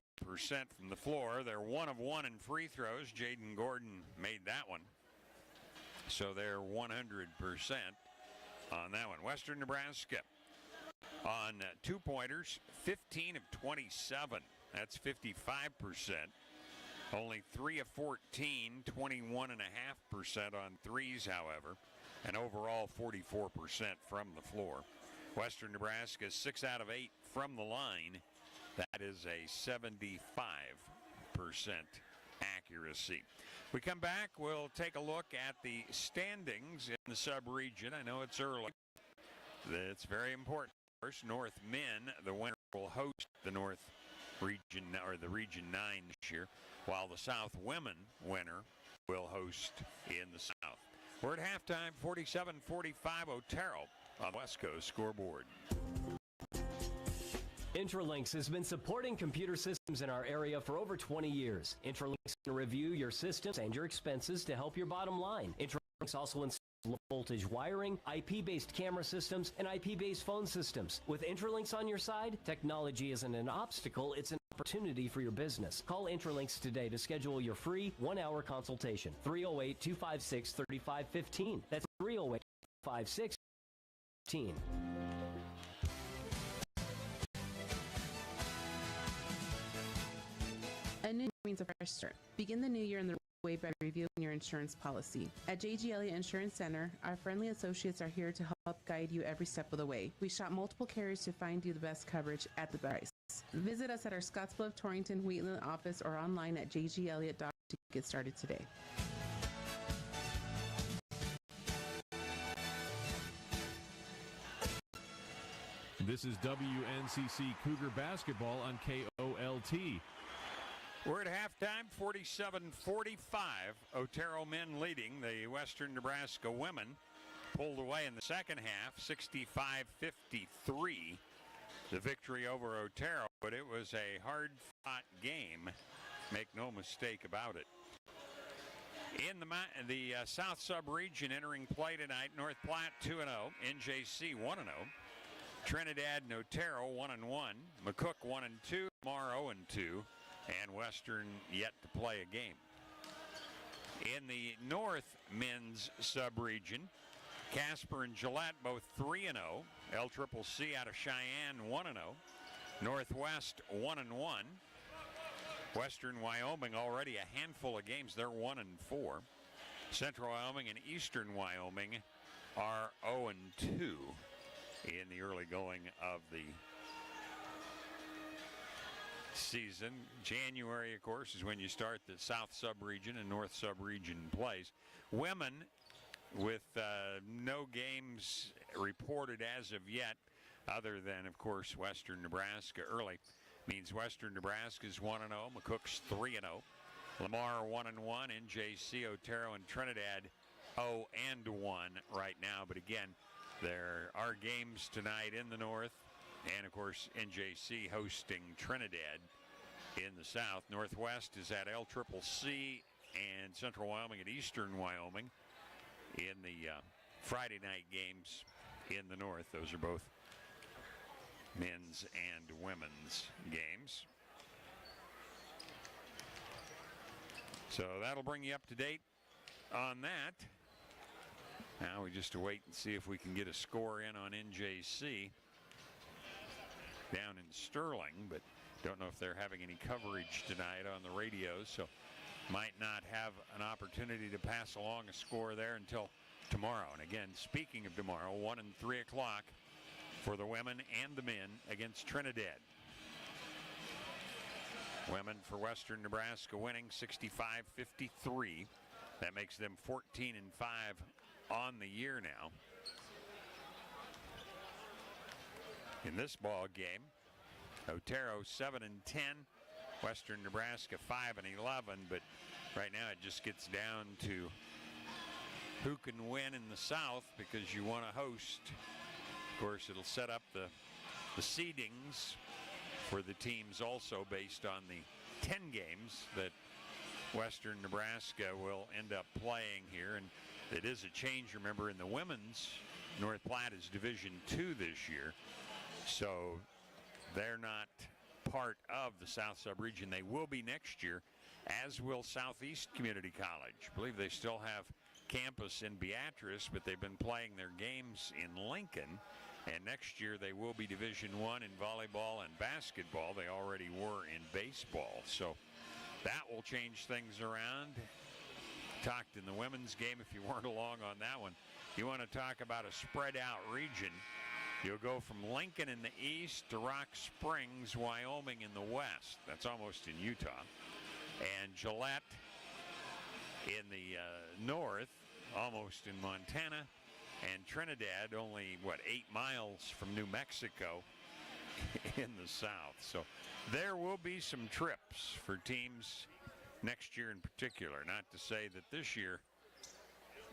from the floor. They're 1 of 1 in free throws. Jaden Gordon made that one. So they're 100% on that one. Western Nebraska on 2-pointers, 15 of 27. That's 55%. Only 3 of 14, 21.5% on threes, however. And overall, 44% from the floor. Western Nebraska, 6 out of 8 from the line. That is a 75% accuracy. We come back, we'll take a look at the standings in the sub-region. I know it's early. It's very important. First, North men, the winner will host the North region, or the Region 9 this year, while the South women winner will host in the South. We're at halftime, 47-45 Otero on West Coast scoreboard. Intralinks has been supporting computer systems in our area for over 20 years. Intralinks can review your systems and your expenses to help your bottom line. Intralinks also installs low-voltage wiring, IP-based camera systems, and IP-based phone systems. With Intralinks on your side, technology isn't an obstacle, it's an opportunity for your business. Call Intralinks today to schedule your free 1-hour consultation. 308-256-3515. That's 308-256-3515. A new year means a fresh start. Begin the new year in the way by reviewing your insurance policy. At J.G. Elliott Insurance Center, our friendly associates are here to help guide you every step of the way. We shop multiple carriers to find you the best coverage at the price. Visit us at our Scottsbluff, Torrington, Wheatland office or online at jgelliott.com to get started today. This is WNCC Cougar basketball on KOLT. We're at halftime, 47-45. Otero men leading. The Western Nebraska women pulled away in the second half, 65-53. The victory over Otero, but it was a hard-fought game. Make no mistake about it. In the South Sub-region entering play tonight, North Platte 2-0, NJC 1-0. Trinidad and Otero 1-1, McCook 1-2, Lamar 0-2, and Western yet to play a game. In the North men's sub-region, Casper and Gillette both 3-0, LCCC out of Cheyenne 1-0, Northwest 1-1, Western Wyoming already a handful of games, they're 1-4. Central Wyoming and Eastern Wyoming are 0-2. In the early going of the season. January, of course, is when you start the South Sub-region and North Sub-region plays. Women, with no games reported as of yet, other than, of course, Western Nebraska early, means Western Nebraska is 1-0, McCook's 3-0, Lamar 1-1, NJC, Otero, and Trinidad 0-1 right now. But again, there are games tonight in the north, and of course NJC hosting Trinidad in the south. Northwest is at LCCC and Central Wyoming at Eastern Wyoming in the Friday night games in the north. Those are both men's and women's games. So that'll bring you up to date on that. Now we just wait and see if we can get a score in on NJC down in Sterling, but don't know if they're having any coverage tonight on the radios, so might not have an opportunity to pass along a score there until tomorrow. And again, speaking of tomorrow, 1 and 3 o'clock for the women and the men against Trinidad. Women for Western Nebraska winning 65-53. That makes them 14-5 on the year now. In this ball game, Otero 7-10, Western Nebraska 5-11, but right now it just gets down to who can win in the South, because you want to host. Of course, it'll set up the seedings for the teams also based on the 10 games that Western Nebraska will end up playing here. And it is a change, remember, in the women's. North Platte is Division II this year, so they're not part of the South Sub-region. They will be next year, as will Southeast Community College. I believe they still have campus in Beatrice, but they've been playing their games in Lincoln. And next year they will be Division I in volleyball and basketball. They already were in baseball, so that will change things around. Talked in the women's game, if you weren't along on that one. You want to talk about a spread out region. You'll go from Lincoln in the east to Rock Springs, Wyoming in the west. That's almost in Utah. And Gillette in the north, almost in Montana. And Trinidad, only, 8 miles from New Mexico in the south. So there will be some trips for teams next year in particular. Not to say that this year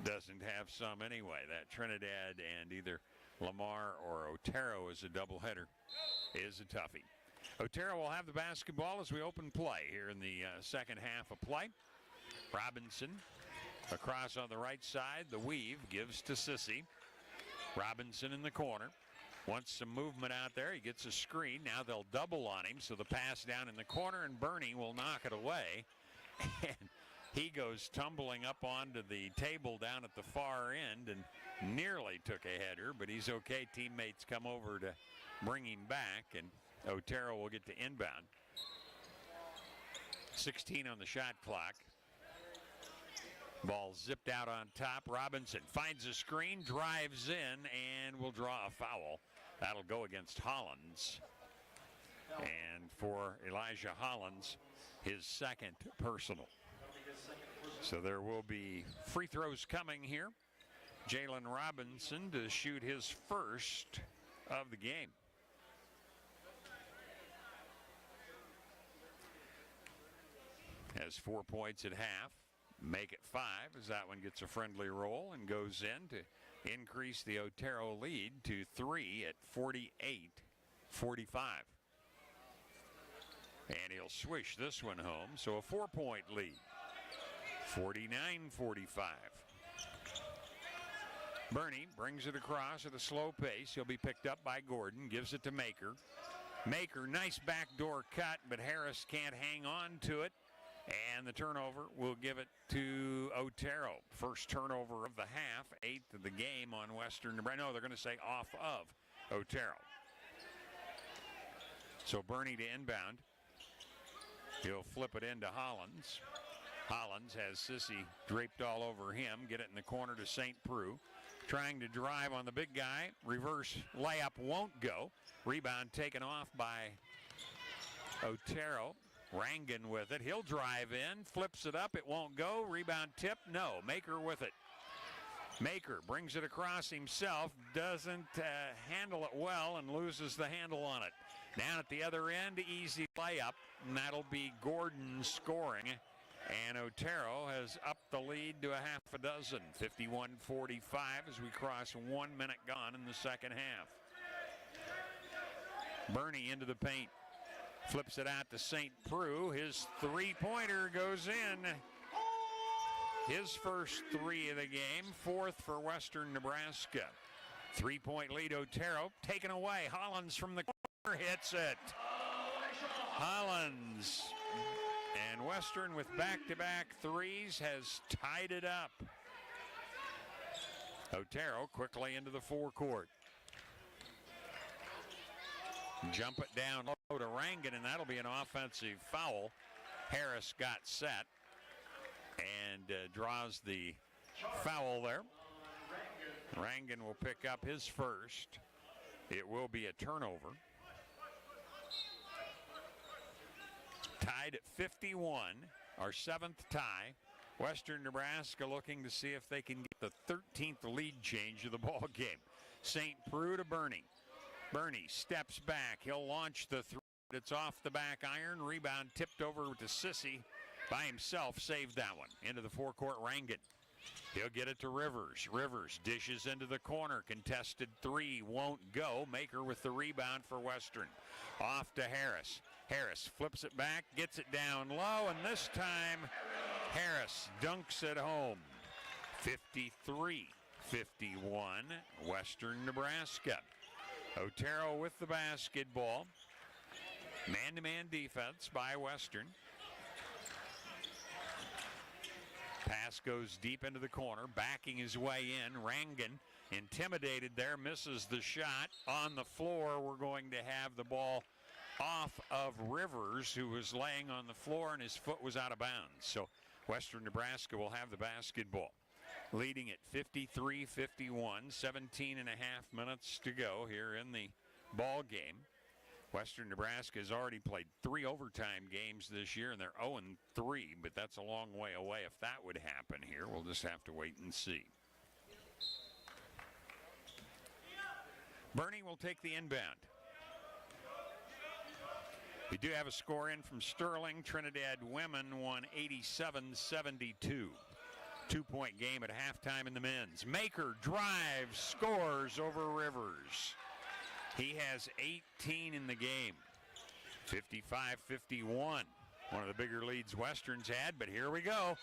doesn't have some anyway. That Trinidad and either Lamar or Otero is a doubleheader is a toughie. Otero will have the basketball as we open play here in the second half of play. Robinson across on the right side. The weave gives to Sissy. Robinson in the corner. Wants some movement out there. He gets a screen. Now they'll double on him, so the pass down in the corner, and Bernie will knock it away. And he goes tumbling up onto the table down at the far end and nearly took a header, but he's okay. Teammates come over to bring him back, and Otero will get to inbound. 16 on the shot clock. Ball zipped out on top. Robinson finds a screen, drives in, and will draw a foul. That'll go against Hollins. And for Elijah Hollins, his second personal. So there will be free throws coming here. Jalen Robinson to shoot his first of the game. Has 4 points at half. Make it 5 as that one gets a friendly roll and goes in to increase the Otero lead to 3 at 48-45. And he'll swish this one home, so a 4-point lead, 49-45. Bernie brings it across at a slow pace. He'll be picked up by Gordon, gives it to Maker. Maker, nice backdoor cut, but Harris can't hang on to it. And the turnover will give it to Otero. First turnover of the half, 8th of the game on Western Nebraska. No, they're going to say off of Otero. So Bernie to inbound. He'll flip it into Hollins. Hollins has Sissy draped all over him. Get it in the corner to St. Preux. Trying to drive on the big guy. Reverse layup won't go. Rebound taken off by Otero. Rangan with it. He'll drive in, flips it up. It won't go. Rebound tip. No. Maker with it. Maker brings it across himself. Doesn't handle it well and loses the handle on it. Down at the other end, easy layup. And that'll be Gordon scoring. And Otero has upped the lead to a half a dozen. 51-45 as we cross 1 minute gone in the second half. Bernie into the paint. Flips it out to St. Preux. His three-pointer goes in. His first 3 of the game, 4th for Western Nebraska. 3-point lead, Otero taken away. Hollins from the corner hits it. Hollins. And Western with back-to-back threes has tied it up. Otero quickly into the forecourt. Jump it down low to Rangan, and that'll be an offensive foul. Harris got set and draws the foul there. Rangan will pick up his first. It will be a turnover. Tied at 51, our 7th tie. Western Nebraska looking to see if they can get the 13th lead change of the ball game. St. Preux to Bernie. Bernie steps back. He'll launch the three. It's off the back iron. Rebound tipped over to Sissy. By himself, saved that one. Into the forecourt, Rangan. He'll get it to Rivers. Rivers dishes into the corner. Contested 3 won't go. Maker with the rebound for Western. Off to Harris. Harris flips it back, gets it down low, and this time Harris dunks it home. 53-51, Western Nebraska. Otero with the basketball. Man-to-man defense by Western. Pass goes deep into the corner, backing his way in. Rangan intimidated there, misses the shot. On the floor, we're going to have the ball off of Rivers, who was laying on the floor and his foot was out of bounds. So Western Nebraska will have the basketball. Leading at 53-51, 17 and a half minutes to go here in the ball game. Western Nebraska has already played 3 overtime games this year, and they're 0-3, but that's a long way away. If that would happen here, we'll just have to wait and see. Bernie will take the inbound. We do have a score in from Sterling. Trinidad women won 87-72. 2-point game at halftime in the men's. Maker drives, scores over Rivers. He has 18 in the game. 55-51. One of the bigger leads Western's had, but here we go.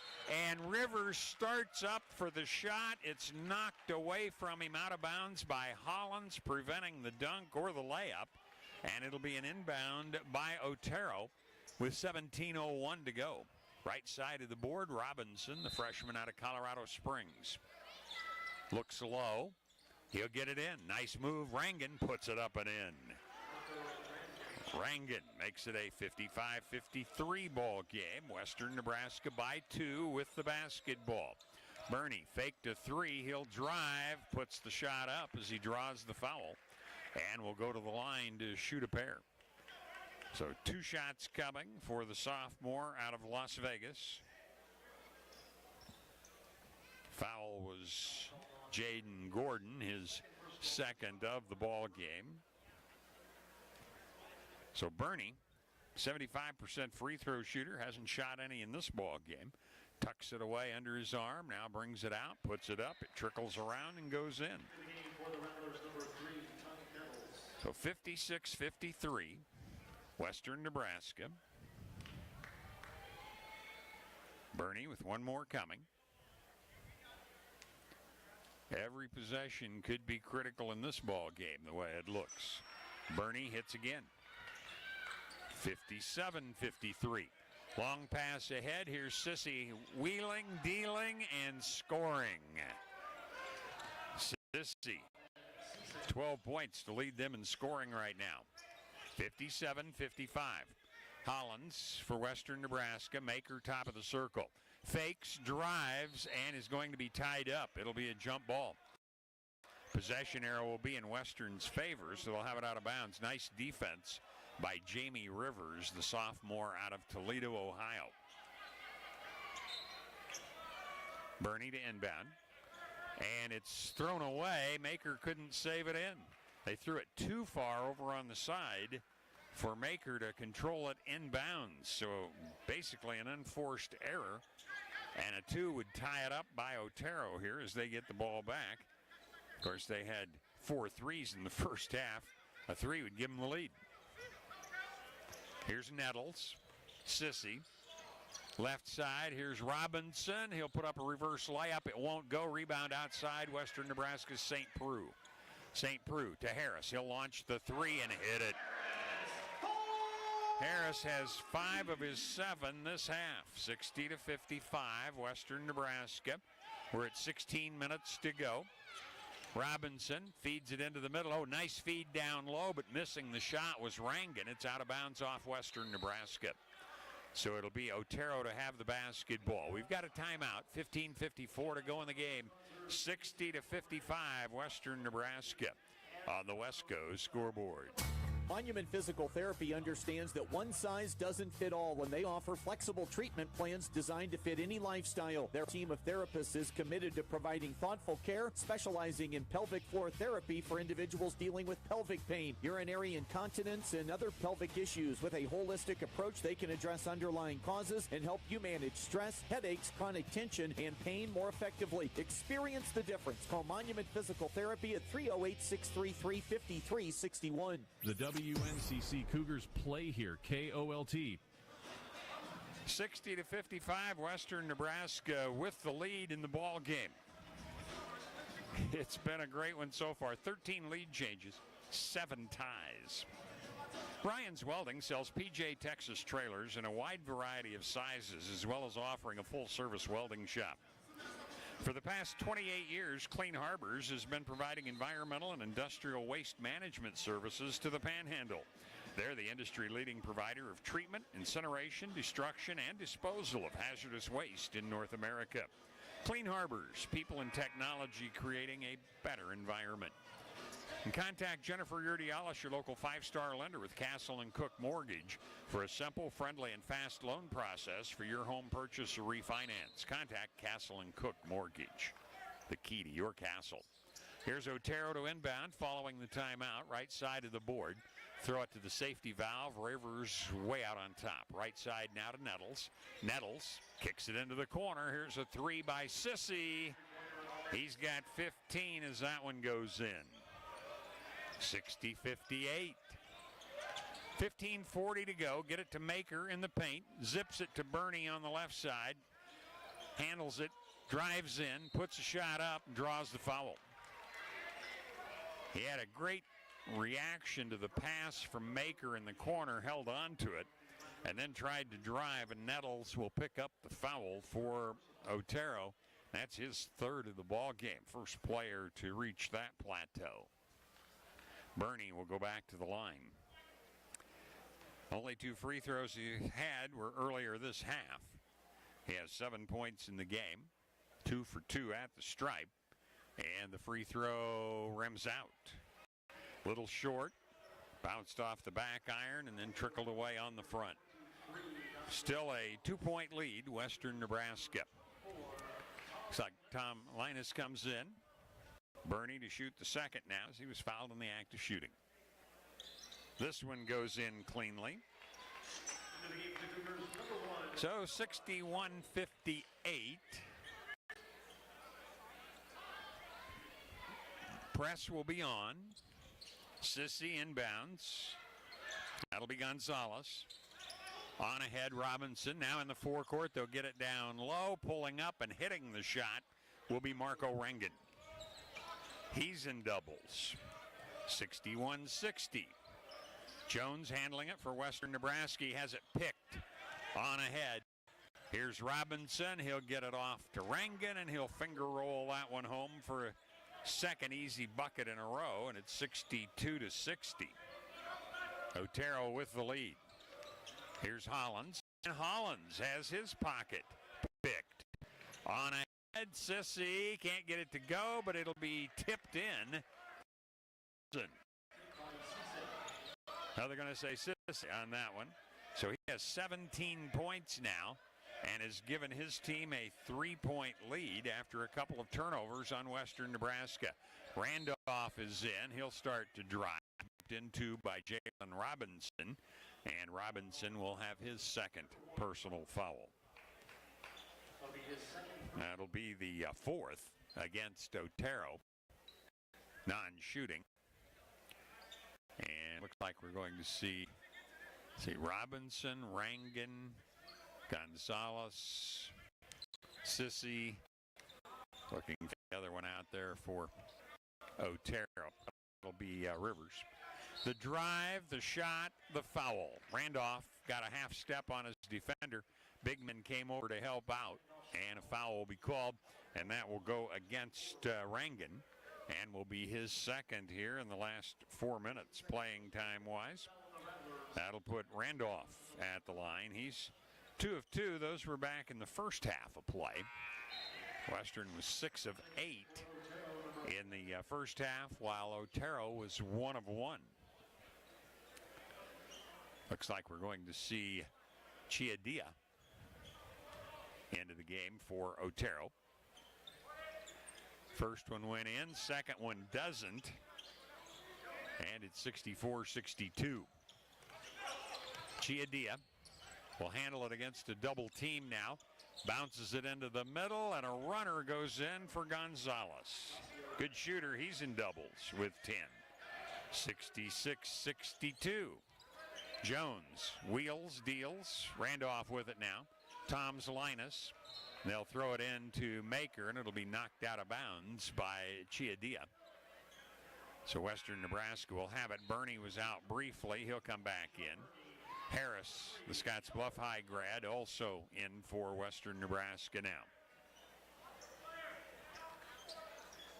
And Rivers starts up for the shot. It's knocked away from him out of bounds by Hollins, preventing the dunk or the layup. And it'll be an inbound by Otero with 17:01 to go. Right side of the board, Robinson, the freshman out of Colorado Springs. Looks low. He'll get it in. Nice move. Rangan puts it up and in. Rangan makes it a 55-53 ball game. Western Nebraska by 2 with the basketball. Bernie faked a 3. He'll drive, puts the shot up as he draws the foul, and will go to the line to shoot a pair. So 2 shots coming for the sophomore out of Las Vegas. Foul was Jaden Gordon, his second of the ball game. So Bernie, 75% free throw shooter, hasn't shot any in this ball game. Tucks it away under his arm, now brings it out, puts it up, it trickles around and goes in. So 56-53, Western Nebraska. Bernie with one more coming. Every possession could be critical in this ball game the way it looks. Bernie hits again. 57-53. Long pass ahead. Here's Sissy wheeling, dealing, and scoring. Sissy, 12 points to lead them in scoring right now. 57-55. Hollins for Western Nebraska. Maker top of the circle. Fakes, drives, and is going to be tied up. It'll be a jump ball. Possession arrow will be in Western's favor, so they'll have it out of bounds. Nice defense by Jamie Rivers, the sophomore out of Toledo, Ohio. Bernie to inbound. And it's thrown away. Maker couldn't save it in. They threw it too far over on the side for Maker to control it inbounds. So basically an unforced error. And a 2 would tie it up by Otero here as they get the ball back. Of course, they had 4 threes in the first half. A 3 would give them the lead. Here's Nettles. Sissy. Left side, here's Robinson. He'll put up a reverse layup. It won't go. Rebound outside. Western Nebraska's St. Preux. St. Preux to Harris. He'll launch the 3 and hit it. Harris has 5 of his 7 this half. 60-55, Western Nebraska. We're at 16 minutes to go. Robinson feeds it into the middle. Oh, nice feed down low, but missing the shot was Rangan. It's out of bounds off Western Nebraska. So it'll be Otero to have the basketball. We've got a timeout. 15:54 to go in the game. 60-55, Western Nebraska on the Wesco scoreboard. Monument Physical Therapy understands that one size doesn't fit all, and they offer flexible treatment plans designed to fit any lifestyle. Their team of therapists is committed to providing thoughtful care, specializing in pelvic floor therapy for individuals dealing with pelvic pain, urinary incontinence, and other pelvic issues. With a holistic approach, they can address underlying causes and help you manage stress, headaches, chronic tension, and pain more effectively. Experience the difference. Call Monument Physical Therapy at 308-633-5361. The WNCC Cougars play here, KOLT. 60-55, Western Nebraska with the lead in the ball game. It's been a great one so far. 13 lead changes, 7 ties. Ryan's Welding sells PJ Texas trailers in a wide variety of sizes, as well as offering a full-service welding shop. For the past 28 years, Clean Harbors has been providing environmental and industrial waste management services to the Panhandle. They're the industry-leading provider of treatment, incineration, destruction, and disposal of hazardous waste in North America. Clean Harbors, people and technology creating a better environment. And contact Jennifer Urdialis, your local 5-star lender with Castle & Cook Mortgage, for a simple, friendly, and fast loan process for your home purchase or refinance. Contact Castle & Cook Mortgage, the key to your castle. Here's Otero to inbound following the timeout, right side of the board. Throw it to the safety valve. Rivers way out on top. Right side now to Nettles. Nettles kicks it into the corner. Here's a 3 by Sissy. He's got 15 as that one goes in. 60-58. 15:40 to go. Get it to Maker in the paint. Zips it to Bernie on the left side. Handles it, drives in, puts a shot up, and draws the foul. He had a great reaction to the pass from Maker in the corner, held on to it, and then tried to drive, and Nettles will pick up the foul for Otero. That's his third of the ball game. First player to reach that plateau. Bernie will go back to the line. Only 2 free throws he had were earlier this half. He has 7 points in the game, 2 for 2 at the stripe, and the free throw rims out. Little short, bounced off the back iron and then trickled away on the front. Still a 2-point lead, Western Nebraska. Looks like Tom Linus comes in. Bernie to shoot the second now as he was fouled in the act of shooting. This one goes in cleanly. So 61-58. Press will be on. Sissy inbounds. That'll be Gonzalez. On ahead, Robinson. Now in the forecourt, they'll get it down low. Pulling up and hitting the shot will be Marco Rangan. He's in doubles. 61-60. Jones handling it for Western Nebraska. He has it picked on ahead. Here's Robinson. He'll get it off to Rangan, and he'll finger roll that one home for a second easy bucket in a row, and it's 62-60. Otero with the lead. Here's Hollins. And Hollins has his pocket picked. On ahead, Sissy can't get it to go, but it'll be tipped in. Now they're going to say Sissy on that one. So he has 17 points now and has given his team a 3-point lead after a couple of turnovers on Western Nebraska. Randolph is in. He'll start to drive. Into by Jalen Robinson, and Robinson will have his second personal foul. That'll be the fourth against Otero. Non-shooting. And looks like we're going to see Robinson, Rangan, Gonzalez, Sissy. Looking for the other one out there for Otero. It'll be Rivers. The drive, the shot, the foul. Randolph got a half step on his defender. Bigman came over to help out, and a foul will be called, and that will go against Rangan, and will be his second here in the last 4 minutes, playing time-wise. That'll put Randolph at the line. He's 2 of 2. Those were back in the first half of play. Western was 6 of 8 in the first half, while Otero was 1 of 1. Looks like we're going to see Chiadia into the game for Otero. First one went in, second one doesn't, and it's 64-62. Chiadia will handle it against a double team now. Bounces it into the middle, and a runner goes in for Gonzalez. Good shooter, he's in doubles with 10. 66-62. Jones wheels, deals. Randolph with it now. Tom's Linus. They'll throw it into Maker, and it'll be knocked out of bounds by Chiadia. So Western Nebraska will have it. Bernie was out briefly. He'll come back in. Harris, the Scottsbluff High grad, also in for Western Nebraska now.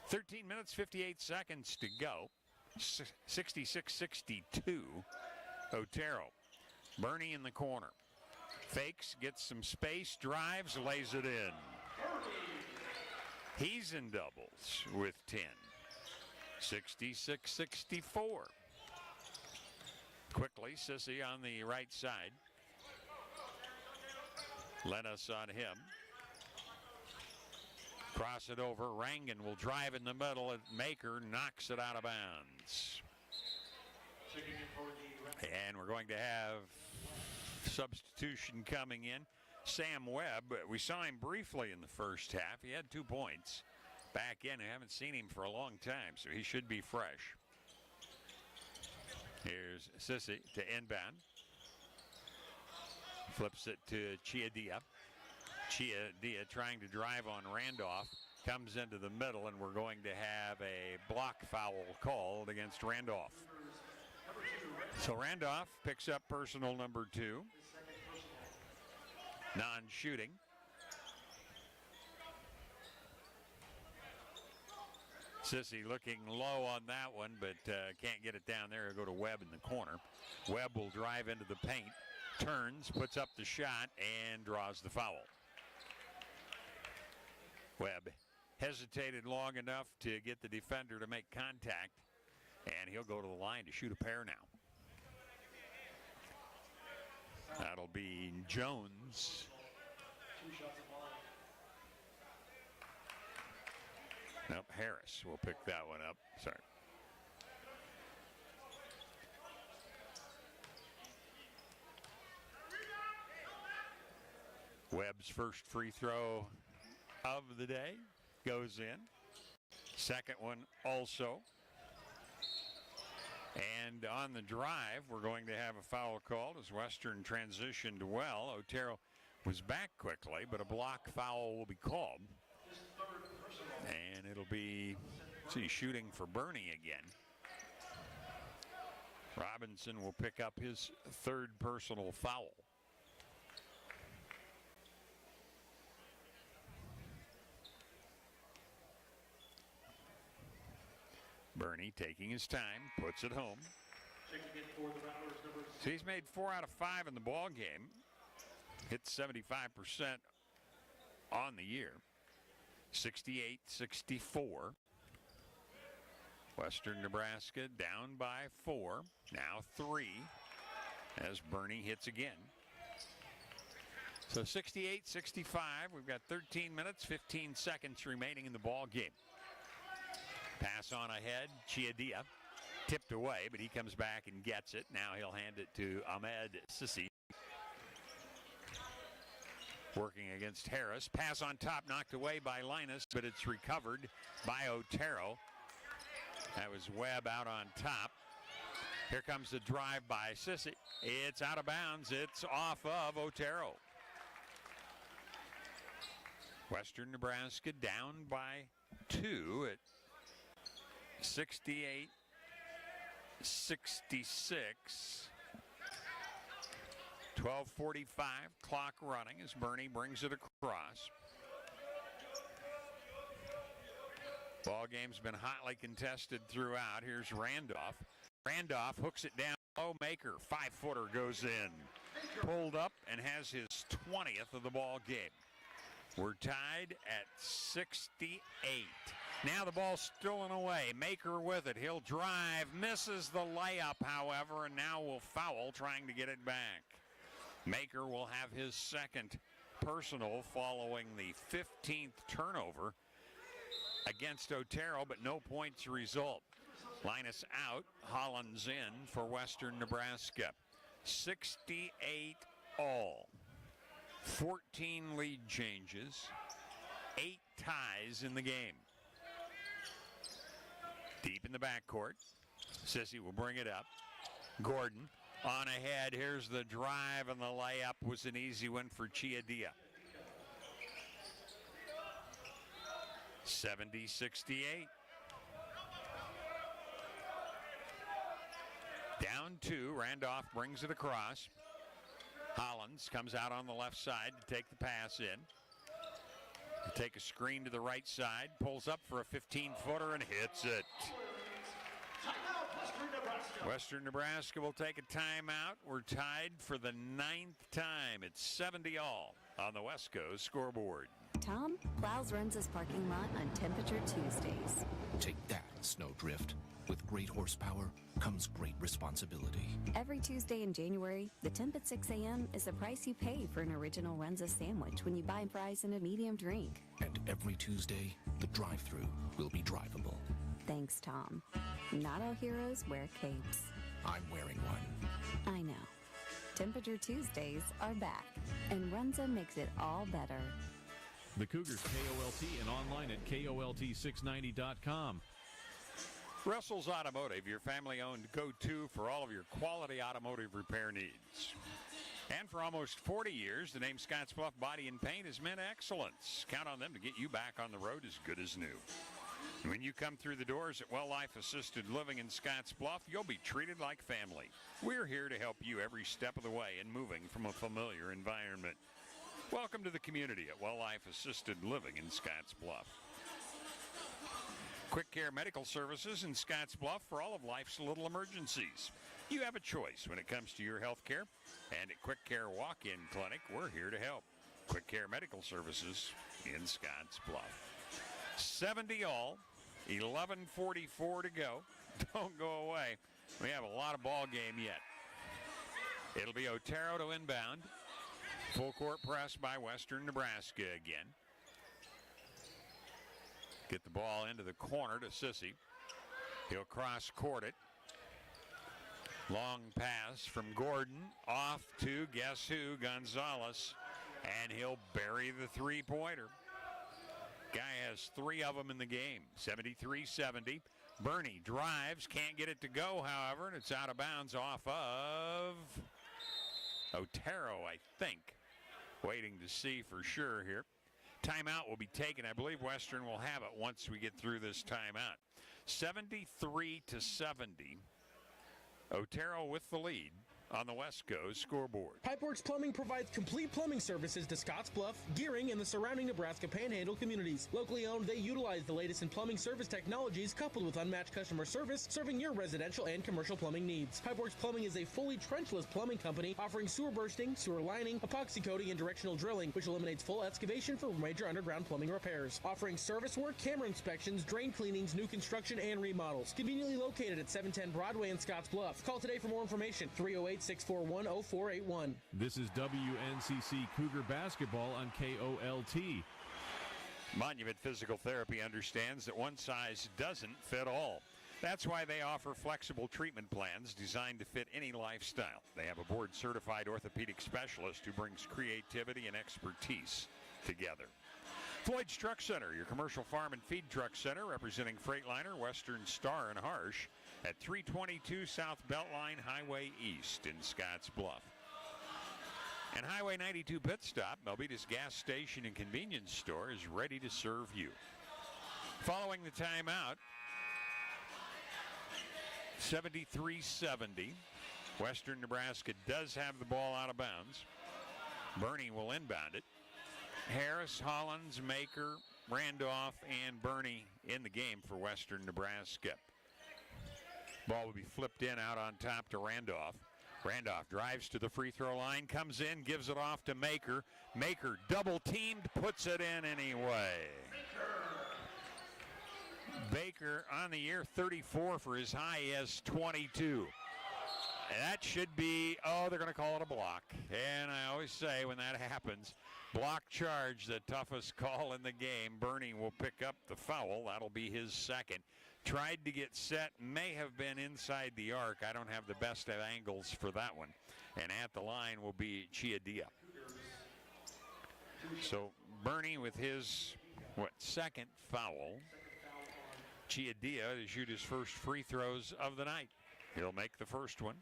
13 minutes, 58 seconds to go. 66-62. Otero. Bernie in the corner. Fakes, gets some space, drives, lays it in. He's in doubles with 10. 66-64. Quickly, Sissy on the right side. Lennis on him. Cross it over. Rangan will drive in the middle. Maker knocks it out of bounds. And we're going to have substitution coming in. Sam Webb, we saw him briefly in the first half. He had 2 points. Back in, I haven't seen him for a long time, so he should be fresh. Here's Sissy to inbound. Flips it to Chiadia. Chiadia trying to drive on Randolph. Comes into the middle, and we're going to have a block foul called against Randolph. So Randolph picks up personal number 2. Non-shooting. Sissy looking low on that one, but can't get it down there. It'll go to Webb in the corner. Webb will drive into the paint, turns, puts up the shot, and draws the foul. Webb hesitated long enough to get the defender to make contact, and he'll go to the line to shoot a pair now. That'll be Jones. Nope, Harris will pick that one up. Sorry. Webb's first free throw of the day goes in. Second one also. And on the drive, we're going to have a foul called as Western transitioned well. Otero was back quickly, but a block foul will be called. And it'll be, shooting for Bernie again. Robinson will pick up his third personal foul. Bernie taking his time, puts it home. So he's made 4 out of 5 in the ball game. Hits 75% on the year. 68-64. Western Nebraska down by 4. Now 3 as Bernie hits again. So 68-65. We've got 13 minutes, 15 seconds remaining in the ball game. Pass on ahead. Chiadia tipped away, but he comes back and gets it. Now he'll hand it to Ahmed Sissi. Working against Harris. Pass on top, knocked away by Linus, but it's recovered by Otero. That was Webb out on top. Here comes the drive by Sissi. It's out of bounds. It's off of Otero. Western Nebraska down by 2 at 68-66. .12:45 clock running as Bernie brings it across. Ball game's been hotly contested throughout. Here's Randolph. Randolph hooks it down. Oh, Maker, 5-footer goes in. Pulled up and has his 20th of the ball game. We're tied at 68. Now the ball's stolen away. Maker with it. He'll drive. Misses the layup, however, and now will foul trying to get it back. Maker will have his second personal following the 15th turnover against Otero, but no points result. Linus out. Hollins in for Western Nebraska. 68 all. 14 lead changes. 8 ties in the game. Deep in the backcourt. Sissi will bring it up. Gordon on ahead. Here's the drive, and the layup was an easy one for Chiadia. 70-68. Down 2. Randolph brings it across. Hollins comes out on the left side to take the pass in. To take a screen to the right side. Pulls up for a 15-footer and hits it. Western Nebraska will take a timeout. We're tied for the 9th time. It's 70 all on the Wesco scoreboard. Tom plows Runza's parking lot on Temperature Tuesdays. Take that, Snowdrift. With great horsepower comes great responsibility. Every Tuesday in January, the temp at 6 a.m. is the price you pay for an original Runza sandwich when you buy fries and a medium drink. And every Tuesday, the drive-thru will be drivable. Thanks, Tom. Not all heroes wear capes. I'm wearing one. I know. Temperature Tuesdays are back, and Runza makes it all better. The Cougars KOLT and online at KOLT690.com. Russell's Automotive, your family-owned go-to for all of your quality automotive repair needs. And for almost 40 years, the name Scottsbluff Body and Paint has meant excellence. Count on them to get you back on the road as good as new. When you come through the doors at Well Life Assisted Living in Scottsbluff, you'll be treated like family. We're here to help you every step of the way in moving from a familiar environment. Welcome to the community at Well Life Assisted Living in Scottsbluff. Quick Care Medical Services in Scottsbluff for all of life's little emergencies. You have a choice when it comes to your health care. And at Quick Care Walk-In Clinic, we're here to help. Quick Care Medical Services in Scottsbluff. 70 all, 11:44 to go. Don't go away. We have a lot of ball game yet. It'll be Otero to inbound. Full court press by Western Nebraska again. Get the ball into the corner to Sissy. He'll cross court it. Long pass from Gordon off to guess who? Gonzalez. And he'll bury the three-pointer. Guy has 3 of them in the game. 73-70. Bernie drives, can't get it to go, however, and it's out of bounds off of Otero, I think. Waiting to see for sure here. Timeout will be taken. I believe Western will have it once we get through this timeout. 73-70. Otero with the lead on the Wesco scoreboard. Pipeworks Plumbing provides complete plumbing services to Scottsbluff, Gearing, and the surrounding Nebraska Panhandle communities. Locally owned, they utilize the latest in plumbing service technologies coupled with unmatched customer service, serving your residential and commercial plumbing needs. Pipeworks Plumbing is a fully trenchless plumbing company offering sewer bursting, sewer lining, epoxy coating, and directional drilling, which eliminates full excavation for major underground plumbing repairs. Offering service work, camera inspections, drain cleanings, new construction, and remodels. Conveniently located at 710 Broadway in Scottsbluff. Call today for more information. 308-641-0481. This is WNCC Cougar Basketball on KOLT. Monument Physical Therapy understands that one size doesn't fit all. That's why they offer flexible treatment plans designed to fit any lifestyle. They have a board-certified orthopedic specialist who brings creativity and expertise together. Floyd's Truck Center, your commercial farm and feed truck center, representing Freightliner, Western Star, and Harsh at 322 South Beltline Highway East in Scottsbluff. And Highway 92 Pit Stop, Melvita's gas station and convenience store, is ready to serve you. Following the timeout, 73-70. Western Nebraska does have the ball out of bounds. Bernie will inbound it. Harris, Hollins, Maker, Randolph, and Bernie in the game for Western Nebraska. Ball will be flipped in out on top to Randolph. Randolph drives to the free throw line, comes in, gives it off to Maker. Maker double teamed, puts it in anyway. Baker on the year, 34 for his high. He has 22. And that should be, they're going to call it a block. And I always say when that happens, block charge, the toughest call in the game. Bernie will pick up the foul. That'll be his second. Tried to get set, may have been inside the arc. I don't have the best of angles for that one. And at the line will be Chiadia. So Bernie with his, second foul. Chiadia to shoot his first free throws of the night. He'll make the first one.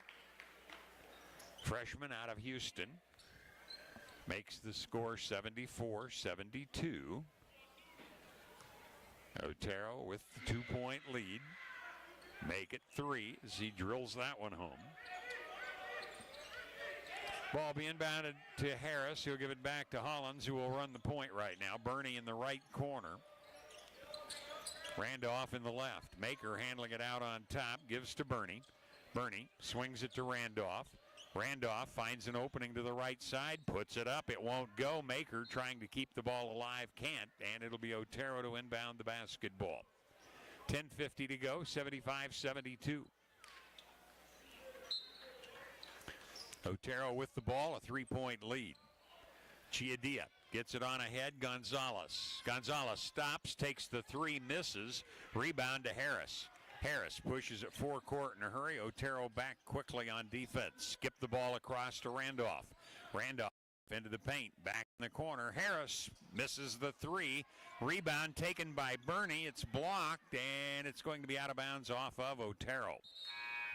Freshman out of Houston. Makes the score 74-72. Otero with the 2-point lead. Make it 3 as he drills that one home. Ball being inbounded to Harris. He'll give it back to Hollins, who will run the point right now. Bernie in the right corner. Randolph in the left. Maker handling it out on top. Gives to Bernie. Bernie swings it to Randolph. Randolph finds an opening to the right side, puts it up. It won't go. Maker trying to keep the ball alive, can't, and it'll be Otero to inbound the basketball. 10:50 to go, 75-72. Otero with the ball, a 3-point lead. Chiadia gets it on ahead. Gonzalez. Gonzalez stops, takes the 3, misses. Rebound to Harris. Harris pushes it forecourt in a hurry. Otero back quickly on defense. Skip the ball across to Randolph. Randolph into the paint. Back in the corner. Harris misses the three. Rebound taken by Bernie. It's blocked, and it's going to be out of bounds off of Otero.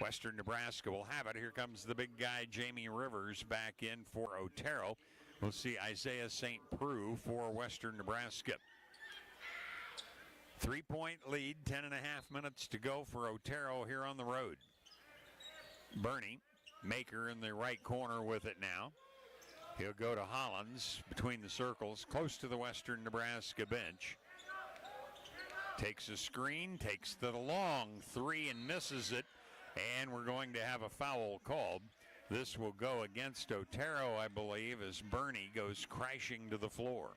Western Nebraska will have it. Here comes the big guy, Jamie Rivers, back in for Otero. We'll see Isaiah St. Preux for Western Nebraska. 3-point lead, 10.5 minutes to go for Otero here on the road. Bernie, Maker in the right corner with it now. He'll go to Hollins between the circles, close to the Western Nebraska bench. Takes a screen, takes the long three and misses it. And we're going to have a foul called. This will go against Otero, I believe, as Bernie goes crashing to the floor.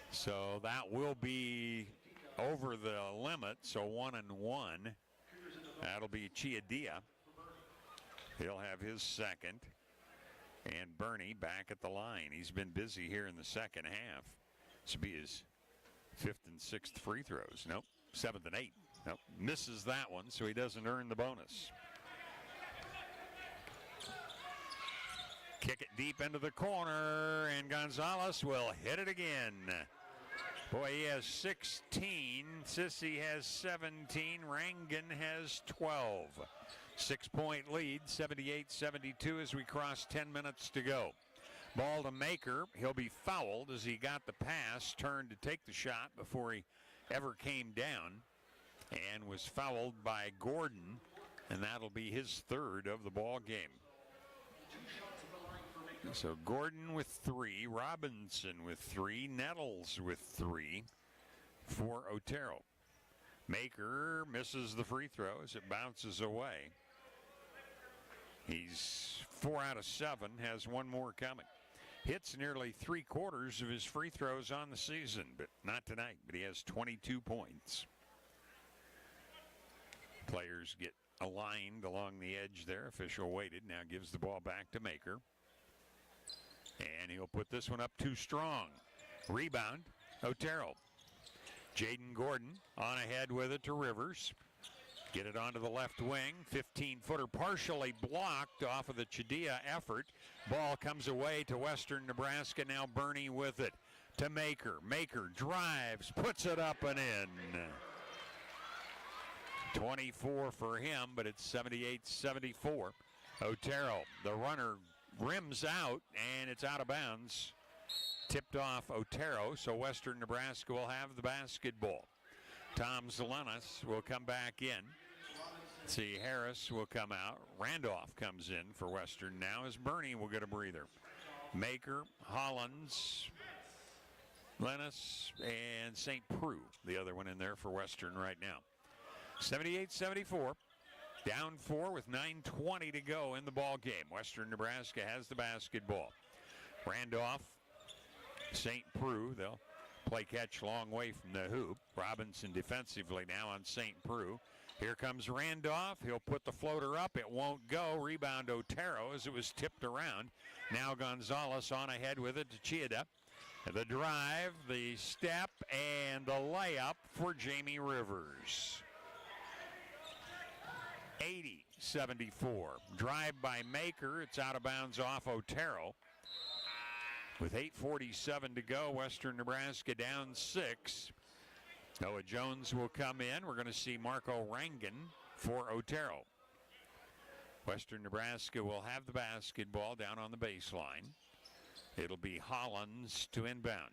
So that will be over the limit, so 1-1. That'll be Chiadia. He'll have his second. And Bernie back at the line. He's been busy here in the second half. This will be his 5th and 6th free throws. Nope, 7th and 8th. Nope, misses that one, so he doesn't earn the bonus. Kick it deep into the corner, and Gonzalez will hit it again. Boy, he has 16. Sissy has 17. Rangan has 12. 6-point lead, 78-72 as we cross 10 minutes to go. Ball to Maker. He'll be fouled as he got the pass, turned to take the shot before he ever came down, and was fouled by Gordon, and that'll be his third of the ball game. So Gordon with 3, Robinson with 3, Nettles with 3 for Otero. Maker misses the free throw as it bounces away. He's 4 out of 7, has one more coming. Hits nearly 3/4 of his free throws on the season, but not tonight, but he has 22 points. Players get aligned along the edge there. Official waited, now gives the ball back to Maker. And he'll put this one up too strong. Rebound, Otero. Jaden Gordon on ahead with it to Rivers. Get it onto the left wing. 15-footer partially blocked off of the Chidia effort. Ball comes away to Western Nebraska. Now Bernie with it to Maker. Maker drives, puts it up and in. 24 for him, but it's 78-74. Otero, the runner, rims out, and it's out of bounds. Tipped off Otero, so Western Nebraska will have the basketball. Tom Zelenis will come back in. See, Harris will come out. Randolph comes in for Western now as Bernie will get a breather. Maker, Hollins, Lennis, and St. Preux, the other one in there for Western right now. 78-74. Down 4 with 9:20 to go in the ball game. Western Nebraska has the basketball. Randolph, St. Preux, they'll play catch long way from the hoop. Robinson defensively now on St. Preux. Here comes Randolph. He'll put the floater up. It won't go. Rebound Otero as it was tipped around. Now Gonzalez on ahead with it to Chiada. The drive, the step, and the layup for Jamie Rivers. 80-74. Drive by Maker. It's out of bounds off Otero. With 8:47 to go, Western Nebraska down 6. Noah Jones will come in. We're going to see Marco Rangan for Otero. Western Nebraska will have the basketball down on the baseline. It'll be Hollins to inbound.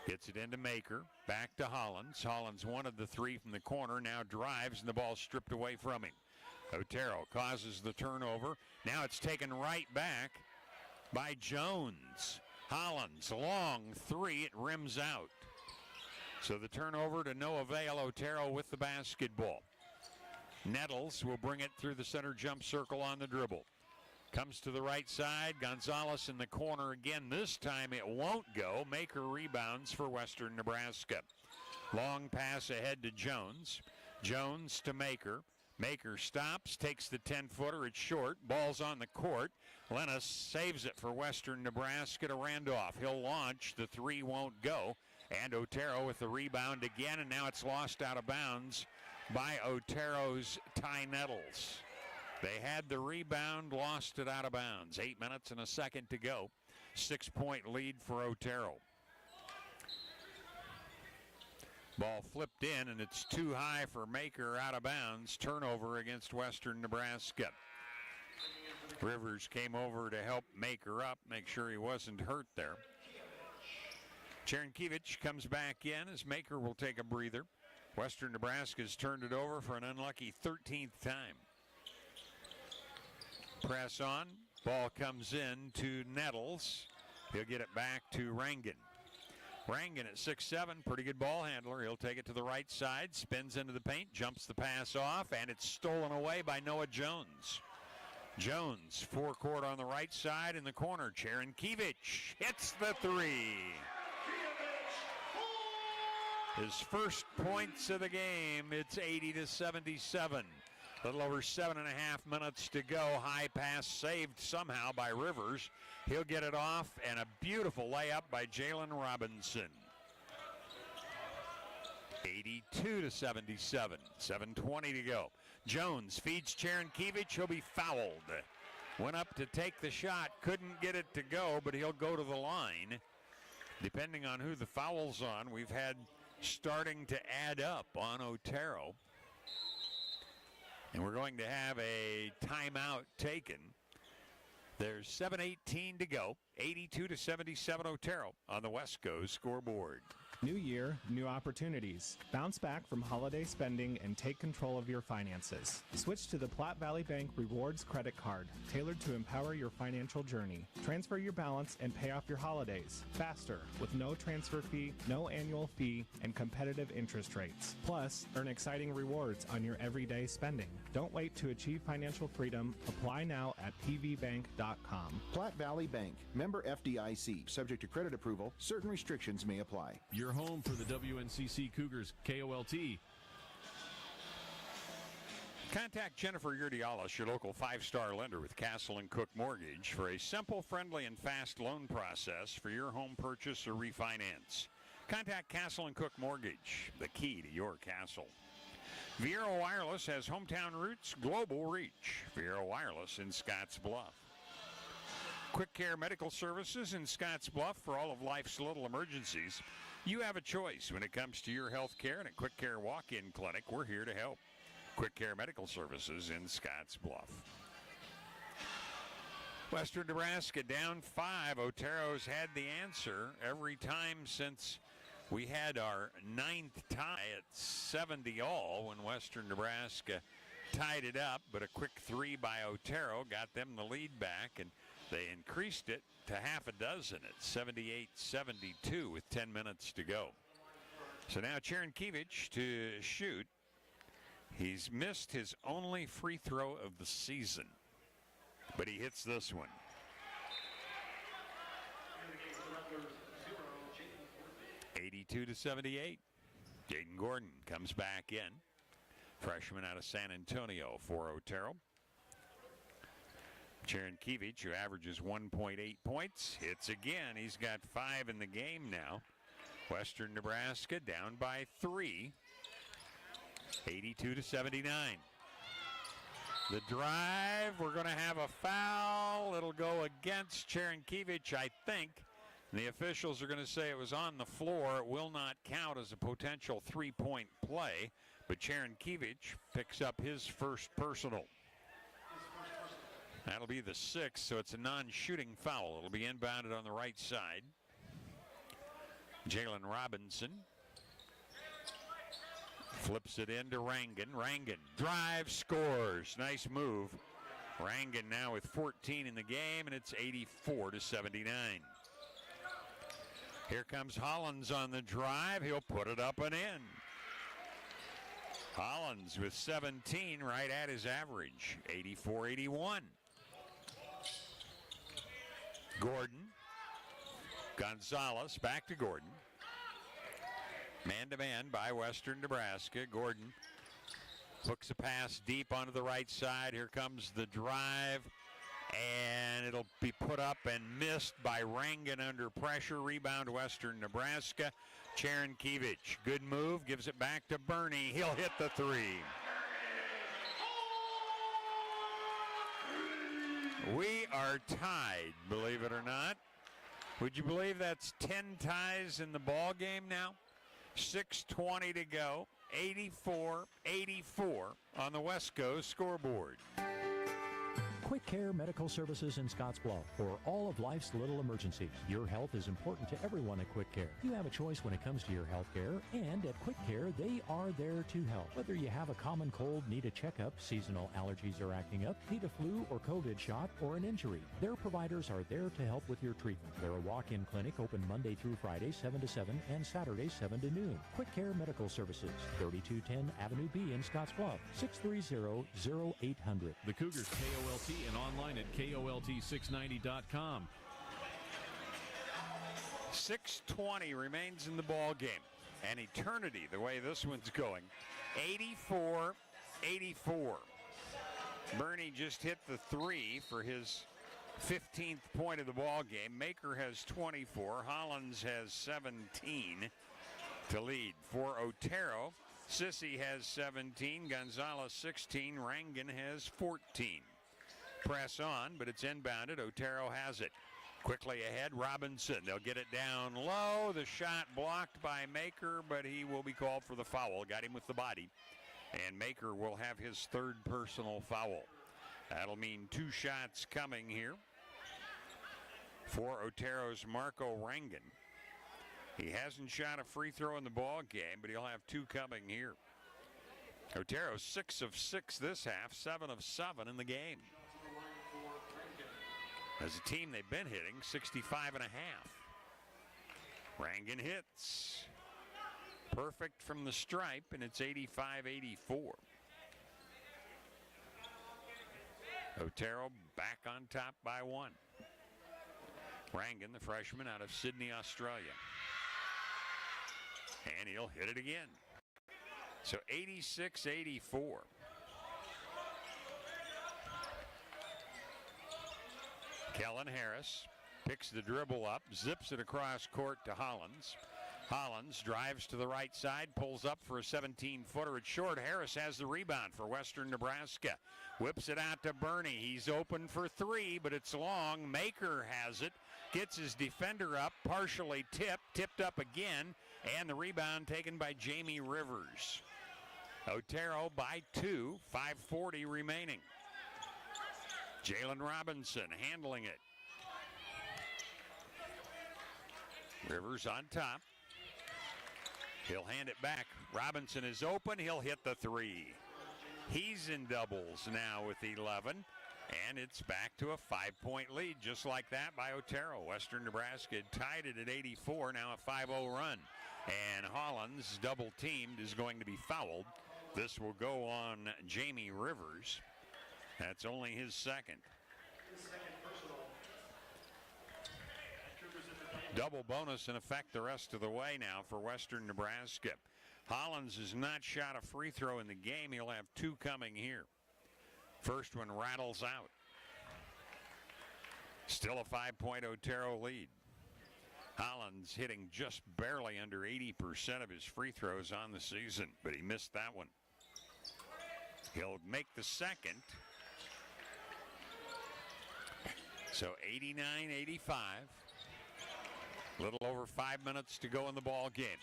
Gets it into Maker. Back to Hollins. Hollins wanted the 3 from the corner. Now drives, and the ball stripped away from him. Otero causes the turnover. Now it's taken right back by Jones. Hollins, long 3. It rims out. So the turnover to no avail. Otero with the basketball. Nettles will bring it through the center jump circle on the dribble. Comes to the right side. Gonzalez in the corner again. This time it won't go. Maker rebounds for Western Nebraska. Long pass ahead to Jones. Jones to Maker. Maker stops, takes the 10-footer. It's short. Ball's on the court. Lennis saves it for Western Nebraska to Randolph. He'll launch. The 3 won't go. And Otero with the rebound again, and now it's lost out of bounds by Otero's Ty Nettles. They had the rebound, lost it out of bounds. 8 minutes and a second to go. 6-point lead for Otero. Ball flipped in, and it's too high for Maker, out of bounds. Turnover against Western Nebraska. Rivers came over to help Maker up, make sure he wasn't hurt there. Cherenkiewicz comes back in as Maker will take a breather. Western Nebraska's turned it over for an unlucky 13th time. Press on. Ball comes in to Nettles. He'll get it back to Rangan. Rangan at 6'7", pretty good ball handler. He'll take it to the right side, spins into the paint, jumps the pass off, and it's stolen away by Noah Jones. Jones, forecourt on the right side in the corner. Cherenkiewicz hits the three. His first points of the game. It's 80-77. A little over 7.5 minutes to go. High pass saved somehow by Rivers. He'll get it off, and a beautiful layup by Jalen Robinson. 82-77. 7:20 to go. Jones feeds Cherenkiewicz. He'll be fouled. Went up to take the shot. Couldn't get it to go, but he'll go to the line. Depending on who the foul's on, we've had starting to add up on Otero. And we're going to have a timeout taken. There's 7:18 to go. 82-77 Otero on the Wesco scoreboard. New year, new opportunities. Bounce back from holiday spending and take control of your finances. Switch to the Platte Valley Bank Rewards Credit Card, tailored to empower your financial journey. Transfer your balance and pay off your holidays faster with no transfer fee, no annual fee, and competitive interest rates. Plus, earn exciting rewards on your everyday spending. Don't wait to achieve financial freedom. Apply now at pvbank.com. Platte Valley Bank, member FDIC, subject to credit approval. Certain restrictions may apply. Your home for the WNCC Cougars, KOLT. Contact Jennifer Urdialis, your local 5-star lender with Castle & Cook Mortgage, for a simple, friendly, and fast loan process for your home purchase or refinance. Contact Castle & Cook Mortgage, the key to your castle. Viera Wireless has hometown roots, global reach. Viera Wireless in Scotts Bluff. Quick Care Medical Services in Scotts Bluff for all of life's little emergencies. You have a choice when it comes to your health care, and at Quick Care Walk-In Clinic, we're here to help. Quick Care Medical Services in Scotts Bluff. Western Nebraska down 5. Otero's had the answer every time since we had our 9th tie at 70 all when Western Nebraska tied it up, but a quick 3 by Otero got them the lead back, and they increased it to half a dozen at 78-72 with 10 minutes to go. So now Cherenkiewicz to shoot. He's missed his only free throw of the season, but he hits this one. (82-78). Jaden Gordon comes back in. Freshman out of San Antonio for Otero. Cherenkiewicz, who averages 1.8 points, hits again. He's got 5 in the game now. Western Nebraska down by 3. 82-79. The drive, we're going to have a foul. It'll go against Cherenkiewicz, I think. The officials are going to say it was on the floor. It will not count as a potential 3-point play, but Cherenkiewicz picks up his first personal. That'll be the 6th, so it's a non-shooting foul. It'll be inbounded on the right side. Jalen Robinson flips it into Rangan. Rangan drives, scores. Nice move. Rangan now with 14 in the game, and it's 84-79. Here comes Hollins on the drive. He'll put it up and in. Hollins with 17, right at his average. 84-81. Gordon. Gonzalez back to Gordon. Man-to-man by Western Nebraska. Gordon hooks a pass deep onto the right side. Here comes the drive, and it'll be put up and missed by Rangan under pressure. Rebound Western Nebraska. Cherenkiewicz, good move, gives it back to Bernie. He'll hit the 3. We are tied, believe it or not. Would you believe that's 10 ties in the ball game now? 6:20 to go. 84-84 on the Wesco scoreboard. Quick Care Medical Services in Scottsbluff for all of life's little emergencies. Your health is important to everyone at Quick Care. You have a choice when it comes to your health care, and at Quick Care, they are there to help. Whether you have a common cold, need a checkup, seasonal allergies are acting up, need a flu or COVID shot, or an injury, their providers are there to help with your treatment. They're a walk-in clinic open Monday through Friday, 7 to 7, and Saturday, 7 to noon. Quick Care Medical Services, 3210 Avenue B in Scottsbluff, 630-0800. The Cougars KOLT and online at KOLT690.com. 6:20 remains in the ball game. An eternity the way this one's going. 84-84. Bernie just hit the 3 for his 15th point of the ball game. Maker has 24. Hollins has 17 to lead. For Otero, Sissy has 17. Gonzalez 16. Rangan has 14. Press on, but it's inbounded. Otero has it. Quickly ahead, Robinson. They'll get it down low. The shot blocked by Maker, but he will be called for the foul. Got him with the body. And Maker will have his third personal foul. That'll mean 2 shots coming here for Otero's Marco Rangan. He hasn't shot a free throw in the ball game, but he'll have 2 coming here. Otero 6 of 6 this half, 7 of 7 in the game. As a team, they've been hitting 65.5. Rangan hits. Perfect from the stripe, and it's 85-84. Otero back on top by 1. Rangan, the freshman out of Sydney, Australia. And he'll hit it again. So 86-84. Kellen Harris picks the dribble up, zips it across court to Hollins. Hollins drives to the right side, pulls up for a 17-footer. It's short. Harris has the rebound for Western Nebraska. Whips it out to Bernie. He's open for 3, but it's long. Maker has it. Gets his defender up, partially tipped up again, and the rebound taken by Jamie Rivers. Otero by 2, 5:40 remaining. Jalen Robinson handling it. Rivers on top. He'll hand it back. Robinson is open. He'll hit the 3. He's in doubles now with 11. And it's back to a 5-point lead, just like that by Otero. Western Nebraska tied it at 84, now a 5-0 run. And Hollins, double teamed, is going to be fouled. This will go on Jamie Rivers. That's only his second. Double bonus in effect the rest of the way now for Western Nebraska. Hollins has not shot a free throw in the game. He'll have 2 coming here. First one rattles out. Still a 5-point Otero lead. Hollins hitting just barely under 80% of his free throws on the season, but he missed that one. He'll make the second. So 89-85. A little over 5 minutes to go in the ball game.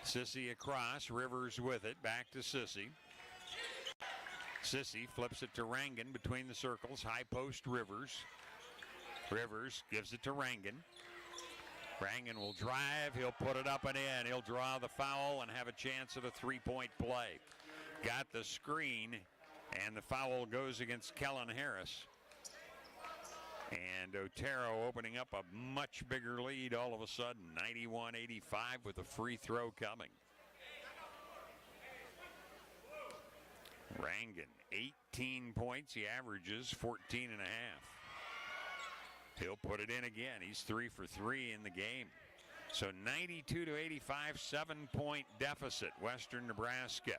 Sissy across, Rivers with it, back to Sissy. Sissy flips it to Rangan between the circles, high post Rivers. Rivers gives it to Rangan. Rangan will drive, he'll put it up and in. He'll draw the foul and have a chance at a 3-point play. Got the screen, and the foul goes against Kellen Harris. And Otero opening up a much bigger lead all of a sudden, 91-85 with a free throw coming. Rangan, 18 points. He averages 14 and a half. He'll put it in again. He's 3 for 3 in the game. So 92-85, 7-point deficit, Western Nebraska.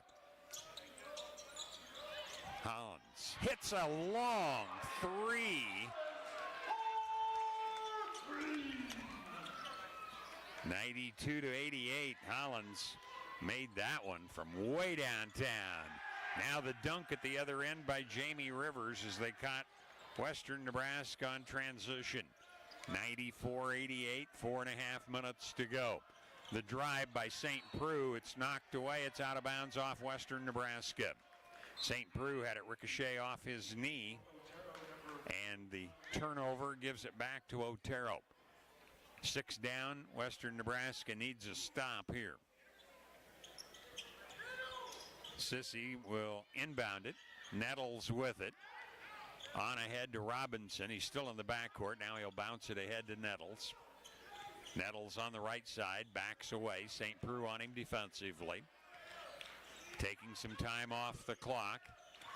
Hollins hits a long 3. (92-88). Hollins made that one from way downtown. Now the dunk at the other end by Jamie Rivers as they caught Western Nebraska on transition. 94-88, 4.5 minutes to go. The drive by St. Preux, it's knocked away, it's out of bounds off Western Nebraska. St. Preux had it ricochet off his knee, and the turnover gives it back to Otero. 6 down, Western Nebraska needs a stop here. Sissy will inbound it, Nettles with it. On ahead to Robinson. He's still in the backcourt. Now he'll bounce it ahead to Nettles. Nettles on the right side, backs away. St. Preux on him defensively. Taking some time off the clock.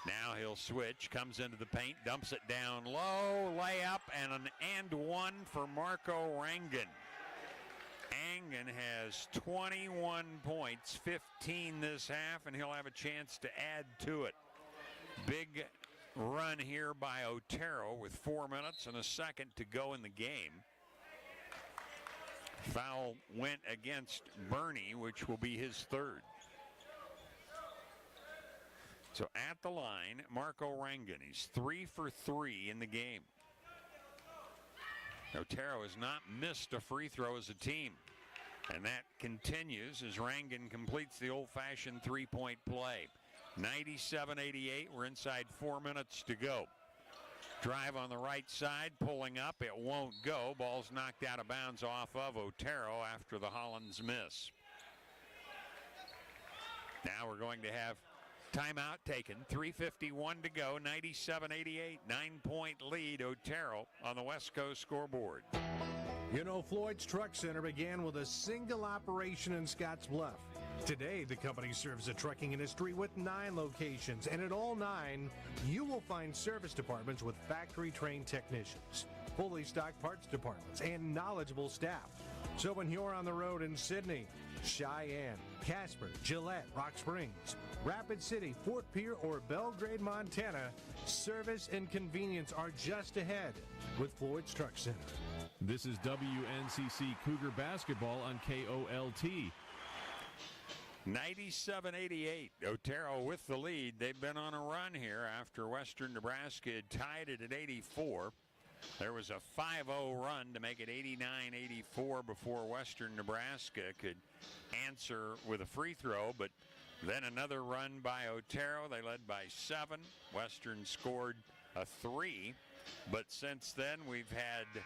Now he'll switch, comes into the paint, dumps it down low, layup, and an and one for Marco Rangan. Rangan has 21 points, 15 this half, and he'll have a chance to add to it. Big run here by Otero with 4 minutes and a second to go in the game. Foul went against Bernie, which will be his third. So at the line, Marco Rangan. He's 3 for 3 in the game. Otero has not missed a free throw as a team. And that continues as Rangan completes the old-fashioned three-point play. 97-88, we're inside 4 minutes to go. Drive on the right side, pulling up, it won't go. Ball's knocked out of bounds off of Otero after the Hollins miss. Now we're going to have timeout taken, 3:51 to go, 97-88, 9-point lead, Otero on the West Coast scoreboard. You know, Floyd's Truck Center began with a single operation in Scottsbluff. Today, the company serves the trucking industry with 9 locations, and at all 9, you will find service departments with factory-trained technicians, fully stocked parts departments, and knowledgeable staff. So when you're on the road in Sydney, Cheyenne, Casper, Gillette, Rock Springs, Rapid City, Fort Pierre, or Belgrade, Montana, service and convenience are just ahead with Floyd's Truck Center. This is WNCC Cougar basketball on KOLT. 97-88, Otero with the lead. They've been on a run here after Western Nebraska had tied it at 84. There was a 5-0 run to make it 89-84 before Western Nebraska could answer with a free throw, but then another run by Otero. They led by 7. Western scored a 3, but since then we've had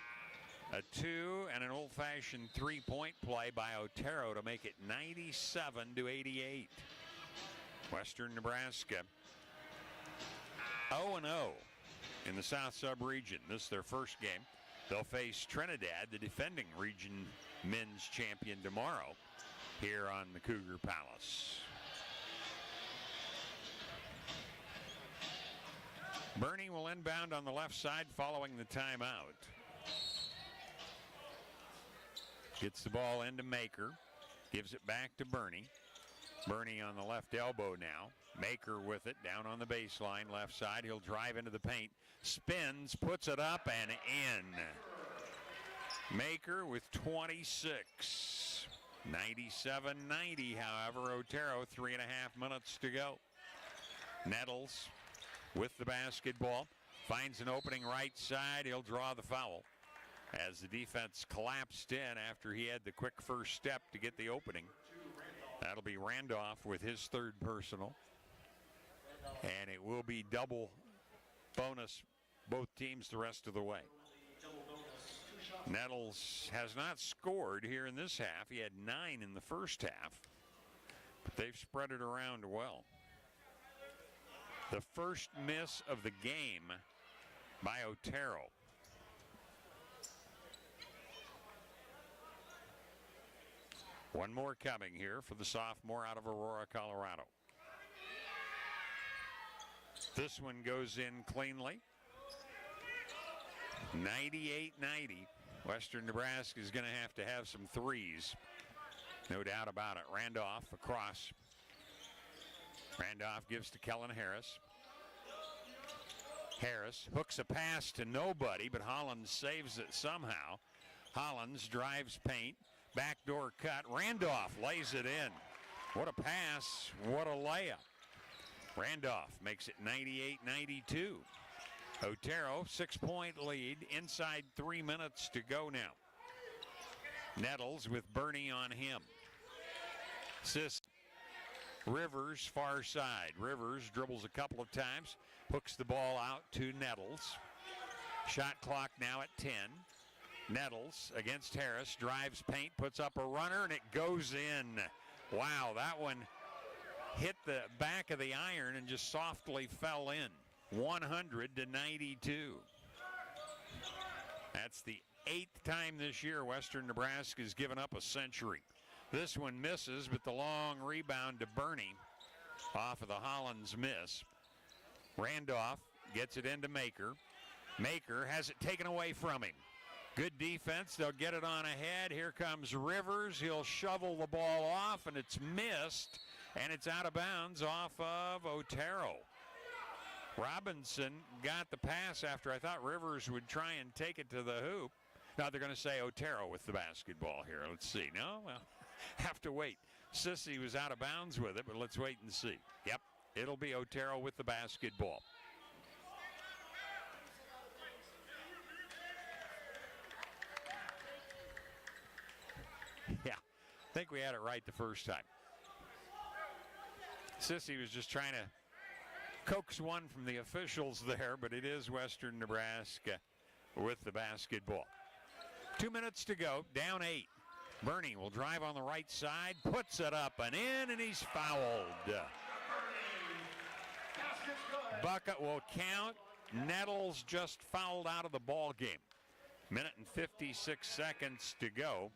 a 2 and an old-fashioned 3-point play by Otero to make it 97-88. Western Nebraska 0-0 in the South Sub-Region. This is their first game. They'll face Trinidad, the defending region men's champion, tomorrow here on the Cougar Palace. Bernie will inbound on the left side following the timeout. Gets the ball into Maker. Gives it back to Bernie. Bernie on the left elbow now. Maker with it down on the baseline, left side. He'll drive into the paint. Spins, puts it up and in. Maker with 26. 97-90, however. Otero, 3.5 minutes to go. Nettles with the basketball. Finds an opening right side. He'll draw the foul as the defense collapsed in after he had the quick first step to get the opening. That'll be Randolph with his third personal. And it will be double bonus both teams the rest of the way. Nettles has not scored here in this half. He had 9 in the first half, but they've spread it around well. The first miss of the game by Otero. One more coming here for the sophomore out of Aurora, Colorado. This one goes in cleanly. 98-90. Western Nebraska is going to have some threes. No doubt about it. Randolph across. Randolph gives to Kellen Harris. Harris hooks a pass to nobody, but Hollins saves it somehow. Hollins drives paint. Backdoor cut. Randolph lays it in. What a pass. What a layup. Randolph makes it 98-92. Otero, 6-point lead, inside 3 minutes to go now. Nettles with Bernie on him. Rivers, far side. Rivers dribbles a couple of times, hooks the ball out to Nettles. Shot clock now at 10. Nettles against Harris, drives paint, puts up a runner, and it goes in. Wow, that one hit the back of the iron and just softly fell in. 100-92. That's the 8th time this year Western Nebraska has given up a century. This one misses, but the long rebound to Bernie off of the Hollins miss. Randolph gets it into Maker. Maker has it taken away from him. Good defense. They'll get it on ahead. Here comes Rivers. He'll shovel the ball off, and it's missed, and it's out of bounds off of Otero. Robinson got the pass after I thought Rivers would try and take it to the hoop. Now they're going to say Otero with the basketball here. Let's see. No? Well, have to wait. Sissy was out of bounds with it, but let's wait and see. Yep, it'll be Otero with the basketball. Yeah, I think we had it right the first time. Sissy was just trying to coax one from the officials there, but it is Western Nebraska with the basketball. 2 minutes to go, down 8. Bernie will drive on the right side, puts it up and in, and he's fouled. Bucket will count. Nettles just fouled out of the ball game. Minute and 56 seconds to go,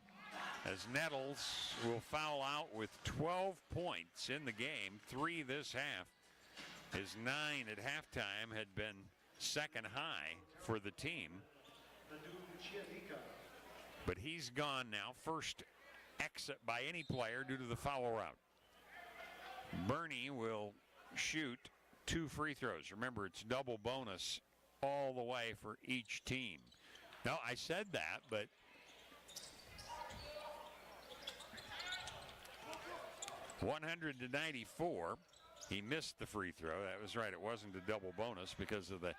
as Nettles will foul out with 12 points in the game, 3 this half. His 9 at halftime had been second high for the team. But he's gone now. First exit by any player due to the foul route. Bernie will shoot 2 free throws. Remember, it's double bonus all the way for each team. No, I said that, but $100-94. He missed the free throw. That was right. It wasn't a double bonus because of the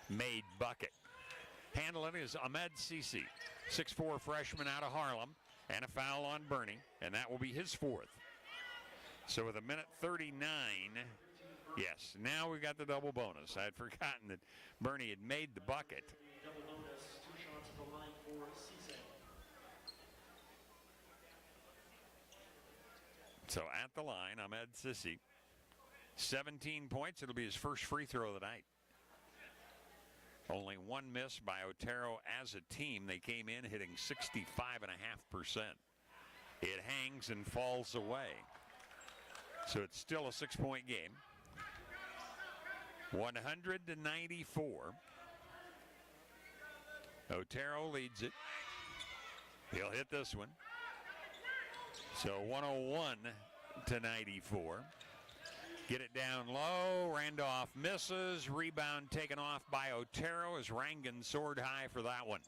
made bucket. Handling is Ahmed Sisi, 6'4" freshman out of Harlem, and a foul on Bernie, and that will be his 4th. So with a minute 39, yes, now we've got the double bonus. I had forgotten that Bernie had made the bucket. So at the line, Ahmed Sisi, 17 points. It'll be his first free throw of the night. Only 1 miss by Otero as a team. They came in hitting 65.5%. It hangs and falls away. So it's still a 6-point game. 100-94. Otero leads it. He'll hit this one. So 101-94. Get it down low. Randolph misses. Rebound taken off by Otero as Rangan soared high for that one.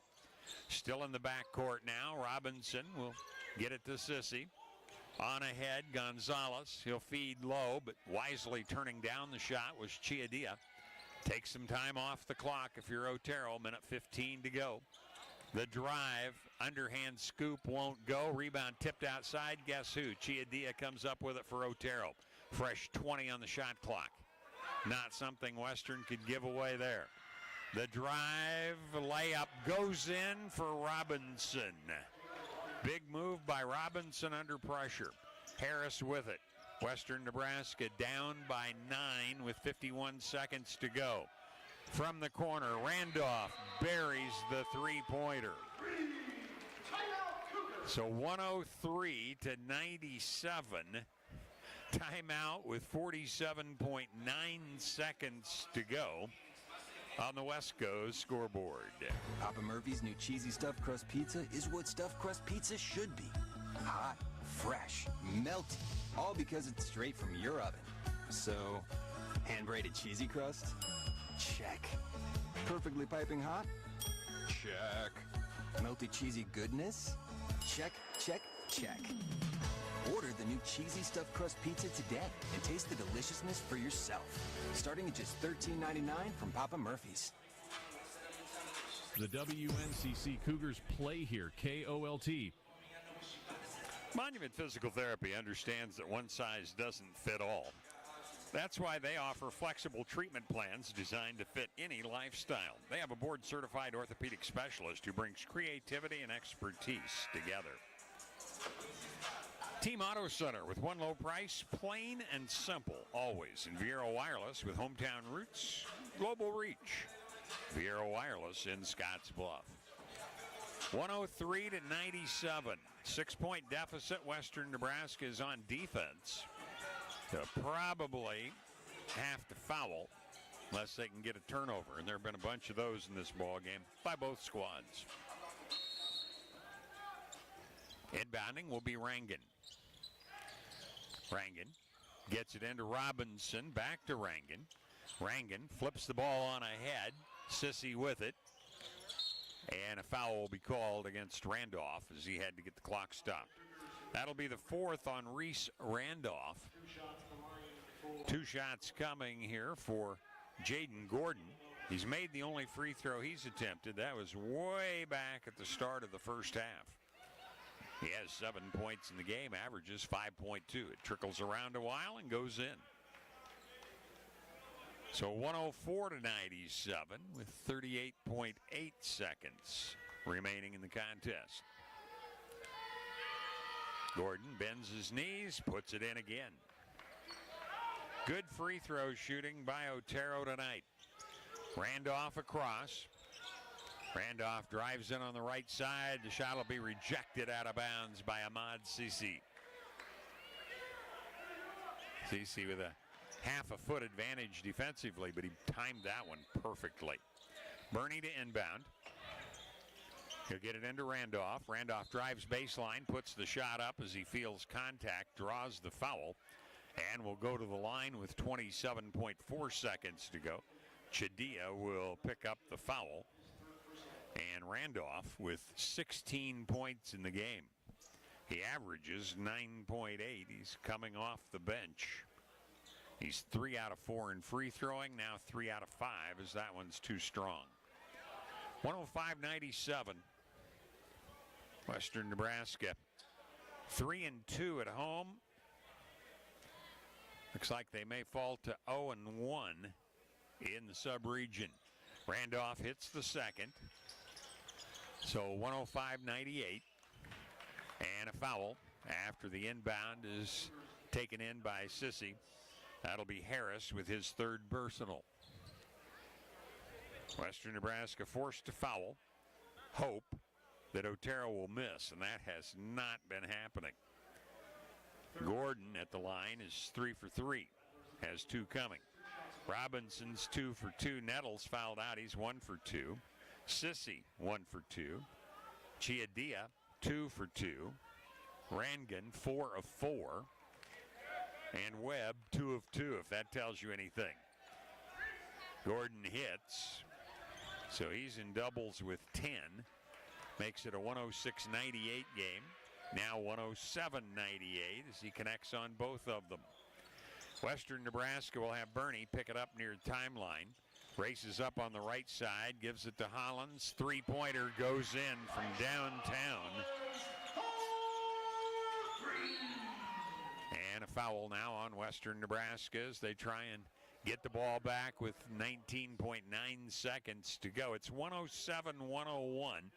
Still in the backcourt now. Robinson will get it to Sissy. On ahead, Gonzalez. He'll feed low, but wisely turning down the shot was Chiadia. Take some time off the clock if you're Otero. Minute 15 to go. The drive, underhand scoop won't go. Rebound tipped outside. Guess who? Chiadia comes up with it for Otero. Fresh 20 on the shot clock. Not something Western could give away there. The drive, layup goes in for Robinson. Big move by Robinson under pressure. Harris with it. Western Nebraska down by 9 with 51 seconds to go. From the corner, Randolph buries the three-pointer. So 103-97. Timeout with 47.9 seconds to go on the Wesco scoreboard. Papa Murphy's new cheesy stuffed crust pizza is what stuffed crust pizza should be. Hot, fresh, melty, all because it's straight from your oven. So, hand-braided cheesy crust? Check. Perfectly piping hot? Check. Melty cheesy goodness? Check, check, check. Order the new cheesy stuffed crust pizza today and taste the deliciousness for yourself. Starting at just $13.99 from Papa Murphy's. The WNCC Cougars play here. KOLT. Monument Physical Therapy understands that one size doesn't fit all. That's why they offer flexible treatment plans designed to fit any lifestyle. They have a board-certified orthopedic specialist who brings creativity and expertise together. Team Auto Center with one low price, plain and simple, always. And Viera Wireless with hometown roots, global reach. Viera Wireless in Scotts Bluff. 103 to 97. 6-point deficit. Western Nebraska is on defense. They'll probably have to foul unless they can get a turnover. And there have been a bunch of those in this ball game by both squads. Inbounding will be Rangan. Rangan gets it into Robinson. Back to Rangan. Rangan flips the ball on ahead. Sissy with it. And a foul will be called against Randolph as he had to get the clock stopped. That'll be the fourth on Reese Randolph. 2 shots coming here for Jaden Gordon. He's made the only free throw he's attempted. That was way back at the start of the first half. He has 7 points in the game, averages 5.2. It trickles around a while and goes in. So 104 to 97 with 38.8 seconds remaining in the contest. Gordon bends his knees, puts it in again. Good free throw shooting by Otero tonight. Randolph across. Randolph drives in on the right side. The shot will be rejected out of bounds by Ahmad Sisi. Sisi with a half a foot advantage defensively, but he timed that one perfectly. Bernie to inbound. He'll get it into Randolph. Randolph drives baseline, puts the shot up as he feels contact, draws the foul, and will go to the line with 27.4 seconds to go. Chadia will pick up the foul. And Randolph with 16 points in the game. He averages 9.8. He's coming off the bench. He's 3 out of 4 in free throwing, now 3 out of 5 as that one's too strong. 105-97. Western Nebraska 3-2 at home. Looks like they may fall to 0-1 in the sub-region. Randolph hits the second. So 105-98. And a foul after the inbound is taken in by Sissy. That'll be Harris with his third personal. Western Nebraska forced to foul. Hope that Otero will miss, and that has not been happening. Gordon at the line is 3 for 3. Has 2 coming. Robinson's 2 for 2. Nettles fouled out. He's 1 for 2. Sissy 1 for 2. Chiadia 2 for 2. Rangan 4 of 4. And Webb 2 of 2, if that tells you anything. Gordon hits. So he's in doubles with 10. Makes it a 106-98 game. Now 107-98 as he connects on both of them. Western Nebraska will have Bernie pick it up near the timeline. Races up on the right side, gives it to Hollins. Three-pointer goes in from downtown. And a foul now on Western Nebraska as they try and get the ball back with 19.9 seconds to go. It's 107-101.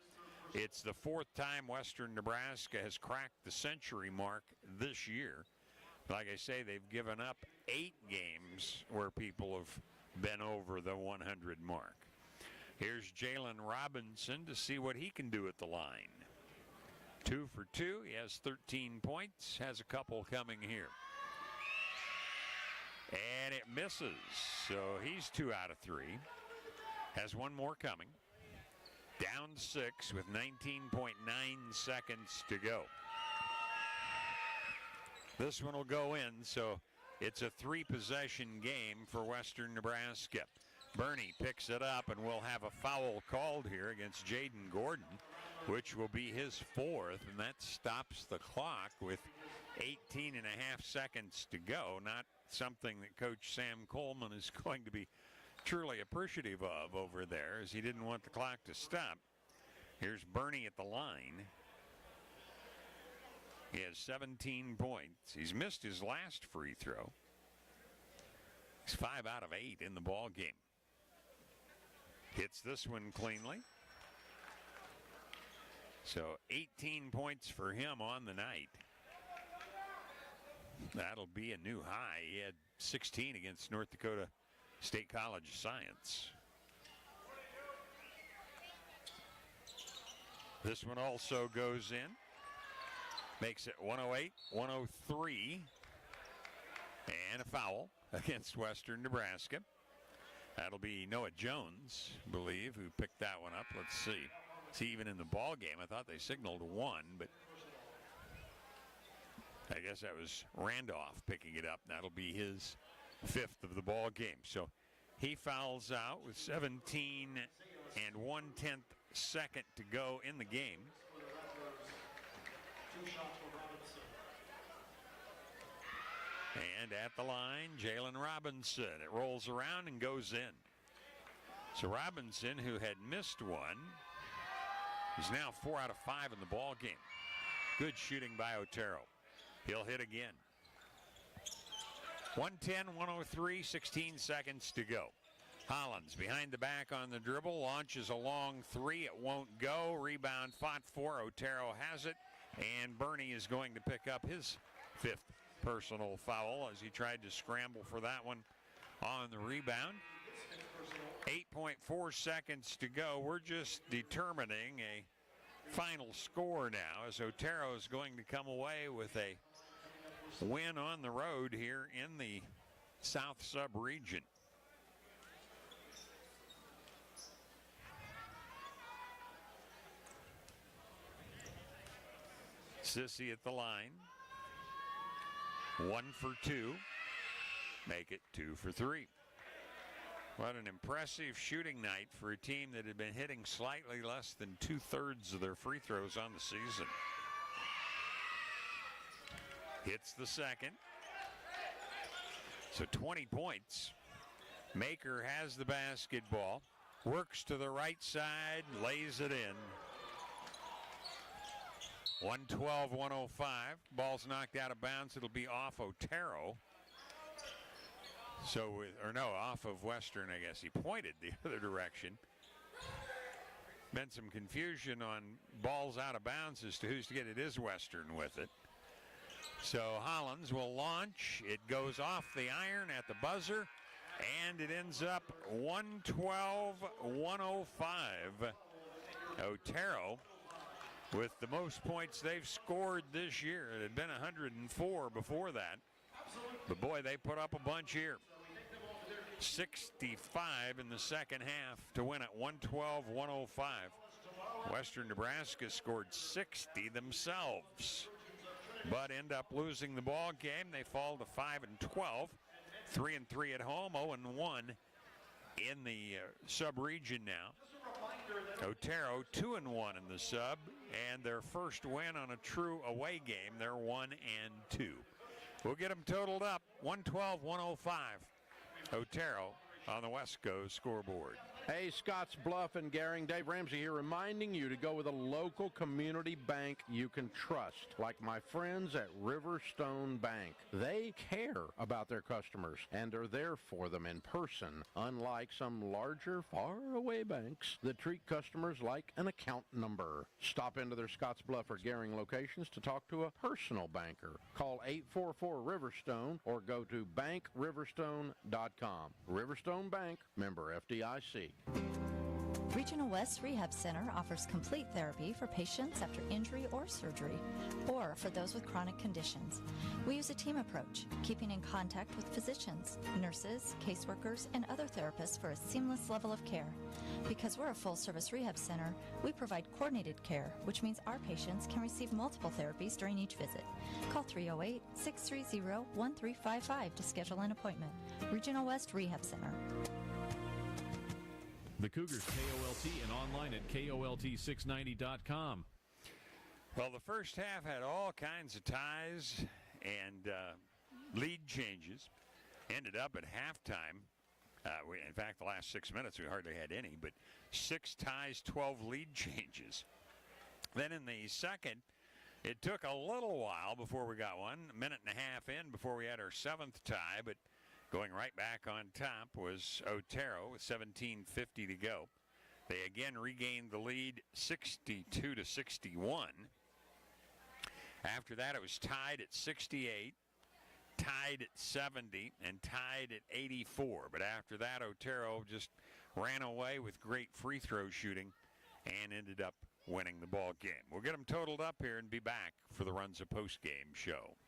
It's the 4th time Western Nebraska has cracked the century mark this year. Like I say, they've given up 8 games where people have been over the 100 mark. Here's Jalen Robinson to see what he can do at the line. 2 for 2. He has 13 points. Has a couple coming here. And it misses. So he's 2 out of 3. Has 1 more coming. Down 6 with 19.9 seconds to go. This one will go in, so it's a 3-possession game for Western Nebraska. Bernie picks it up, and we'll have a foul called here against Jaden Gordon, which will be his 4th, and that stops the clock with 18 and a half seconds to go. Not something that Coach Sam Coleman is going to be truly appreciative of over there, as he didn't want the clock to stop. Here's Bernie at the line. He has 17 points. He's missed his last free throw. He's 5 out of 8 in the ball game. Hits this one cleanly. So 18 points for him on the night. That'll be a new high. He had 16 against North Dakota State College of Science. This one also goes in. Makes it 108-103. And a foul against Western Nebraska. That'll be Noah Jones, I believe, who picked that one up. Let's see. See, even in the ball game, I thought they signaled 1, but I guess that was Randolph picking it up. That'll be his 5th of the ball game. So he fouls out with 17 and 1/10 second to go in the game. And at the line, Jalen Robinson. It rolls around and goes in. So Robinson, who had missed one, is now 4 out of 5 in the ball game. Good shooting by Otero. He'll hit again. 110-103, 16 seconds to go. Hollins behind the back on the dribble, launches a long 3. It won't go. Rebound fought for. Otero has it. And Bernie is going to pick up his 5th personal foul as he tried to scramble for that one on the rebound. 8.4 seconds to go. We're just determining a final score now, as Otero is going to come away with a win on the road here in the South Sub-region. Sissy at the line. 1 for 2. Make it 2 for 3. What an impressive shooting night for a team that had been hitting slightly less than 2/3 of their free throws on the season. Hits the second. So 20 points. Maker has the basketball. Works to the right side. Lays it in. 112-105. Ball's knocked out of bounds. It'll be off Otero. So, off of Western, I guess. He pointed the other direction. Been some confusion on balls out of bounds as to who's to get it. It is Western with it. So Hollins will launch. It goes off the iron at the buzzer, and it ends up 112-105. Otero with the most points they've scored this year. It had been 104 before that. But boy, they put up a bunch here. 65 in the second half to win at 112-105. Western Nebraska scored 60 themselves, but end up losing the ball game. They fall to 5-12, 3-3 at home, 0-1 in the sub-region now. Otero 2-1 in the sub, and their first win on a true away game. They're 1-2. We'll get them totaled up. 112-105. Otero on the Wesco scoreboard. Hey, Scotts Bluff and Gehring, Dave Ramsey here, reminding you to go with a local community bank you can trust, like my friends at Riverstone Bank. They care about their customers and are there for them in person, unlike some larger, far-away banks that treat customers like an account number. Stop into their Scotts Bluff or Gehring locations to talk to a personal banker. Call 844-RIVERSTONE or go to bankriverstone.com. Riverstone Bank, member FDIC. Regional West Rehab Center offers complete therapy for patients after injury or surgery, or for those with chronic conditions. We use a team approach, keeping in contact with physicians, nurses, caseworkers, and other therapists for a seamless level of care. Because we're a full-service rehab center, we provide coordinated care, which means our patients can receive multiple therapies during each visit. Call 308-630-1355 to schedule an appointment. Regional West Rehab Center. The Cougars KOLT and online at KOLT690.com. Well, the first half had all kinds of ties and lead changes. Ended up at halftime In fact, the last 6 minutes, we hardly had any, but 6 ties, 12 lead changes. Then in the second, it took a little while before we got one, a minute and a half in before we had our 7th tie, but going right back on top was Otero with 17:50 to go. They again regained the lead 62-61. After that, it was tied at 68. Tied at 70 and tied at 84. But after that, Otero just ran away with great free throw shooting and ended up winning the ball game. We'll get them totaled up here and be back for the Runza postgame show.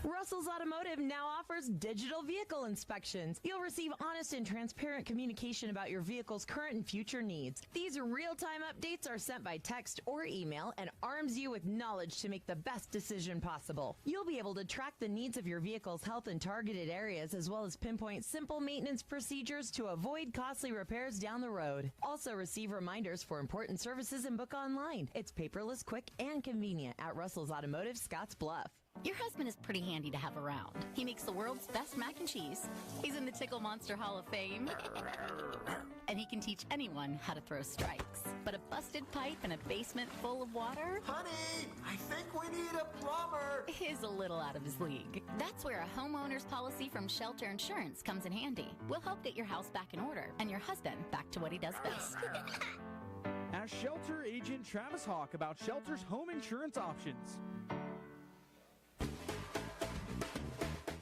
Russell's Automotive now offers digital vehicle inspections. You'll receive honest and transparent communication about your vehicle's current and future needs. These real-time updates are sent by text or email and arms you with knowledge to make the best decision possible. You'll be able to track the needs of your vehicle's health in targeted areas, as well as pinpoint simple maintenance procedures to avoid costly repairs down the road. Also receive reminders for important services and book online. It's paperless, quick, and convenient at Russell's Automotive, Scotts Bluff. Your husband is pretty handy to have around. He makes the world's best mac and cheese. He's in the Tickle Monster Hall of Fame. And he can teach anyone how to throw strikes. But a busted pipe in a basement full of water? Honey, I think we need a plumber. Is a little out of his league. That's where a homeowner's policy from Shelter Insurance comes in handy. We'll help get your house back in order and your husband back to what he does best. Ask Shelter Agent Travis Hawk about Shelter's home insurance options.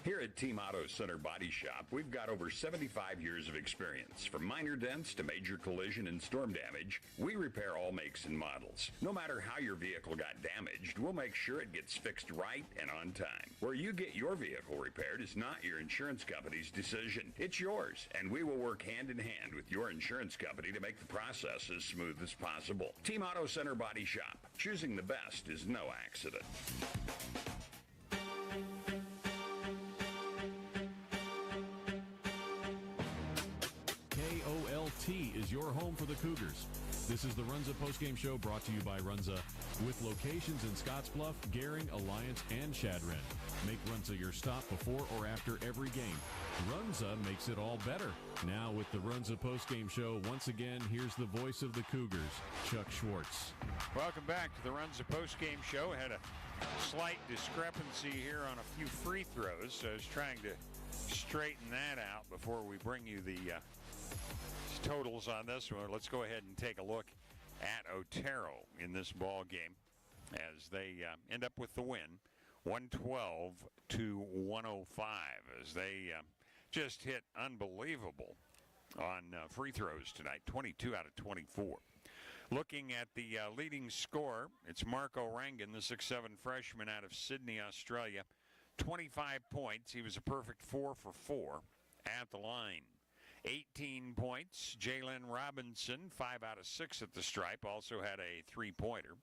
Here at Team Auto Center Body Shop, we've got over 75 years of experience. From minor dents to major collision and storm damage, we repair all makes and models. No matter how your vehicle got damaged, we'll make sure it gets fixed right and on time. Where you get your vehicle repaired is not your insurance company's decision. It's yours, and we will work hand in hand with your insurance company to make the process as smooth as possible. Team Auto Center Body Shop. Choosing the best is no accident. KOLT is your home for the Cougars. This is the Runza postgame show brought to you by Runza with locations in Scottsbluff, Gehring, Alliance, and Chadron. Make Runza your stop before or after every game. Runza makes it all better. Now with the Runza postgame show, once again, here's the voice of the Cougars, Chuck Schwartz. Welcome back to the Runza postgame show. Had a slight discrepancy here on a few free throws, so I was trying to straighten that out before we bring you the totals on this one. Let's go ahead and take a look at Otero in this ball game as they end up with the win, 112-105, as they just hit unbelievable on free throws tonight, 22 out of 24. Looking at the leading scorer, it's Marco Rangan, the 6'7" freshman out of Sydney, Australia. 25 points. He was a perfect 4 for 4 at the line. 18 points. Jalen Robinson, 5 out of 6 at the stripe, also had a three-pointer.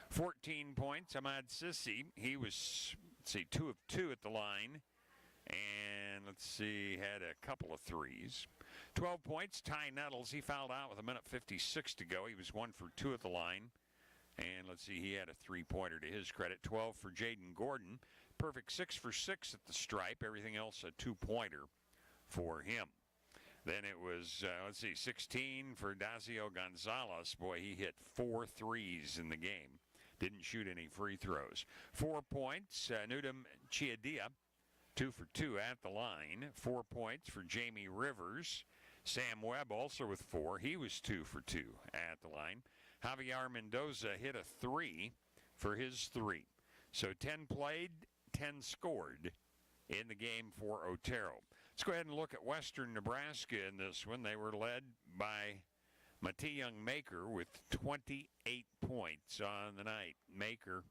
14 points. Ahmad Sissi, he was, 2 of 2 at the line. And had a couple of threes. 12 points. Ty Nettles, he fouled out with 1:56 to go. He was 1 for 2 at the line. And he had a three-pointer to his credit. 12 for Jaden Gordon. Perfect 6 for 6 at the stripe. Everything else a two-pointer for him. Then it was, 16 for Dacio Gonzalez. Boy, he hit 4 threes in the game. Didn't shoot any free throws. 4 points. Nudem Chiadia, 2 for 2 at the line. 4 points for Jamie Rivers. Sam Webb also with 4. He was 2 for 2 at the line. Javier Mendoza hit a 3 for his 3. So 10 played, 10 scored in the game for Otero. Let's go ahead and look at Western Nebraska in this one. They were led by Matiyung Maker with 28 points on the night. Maker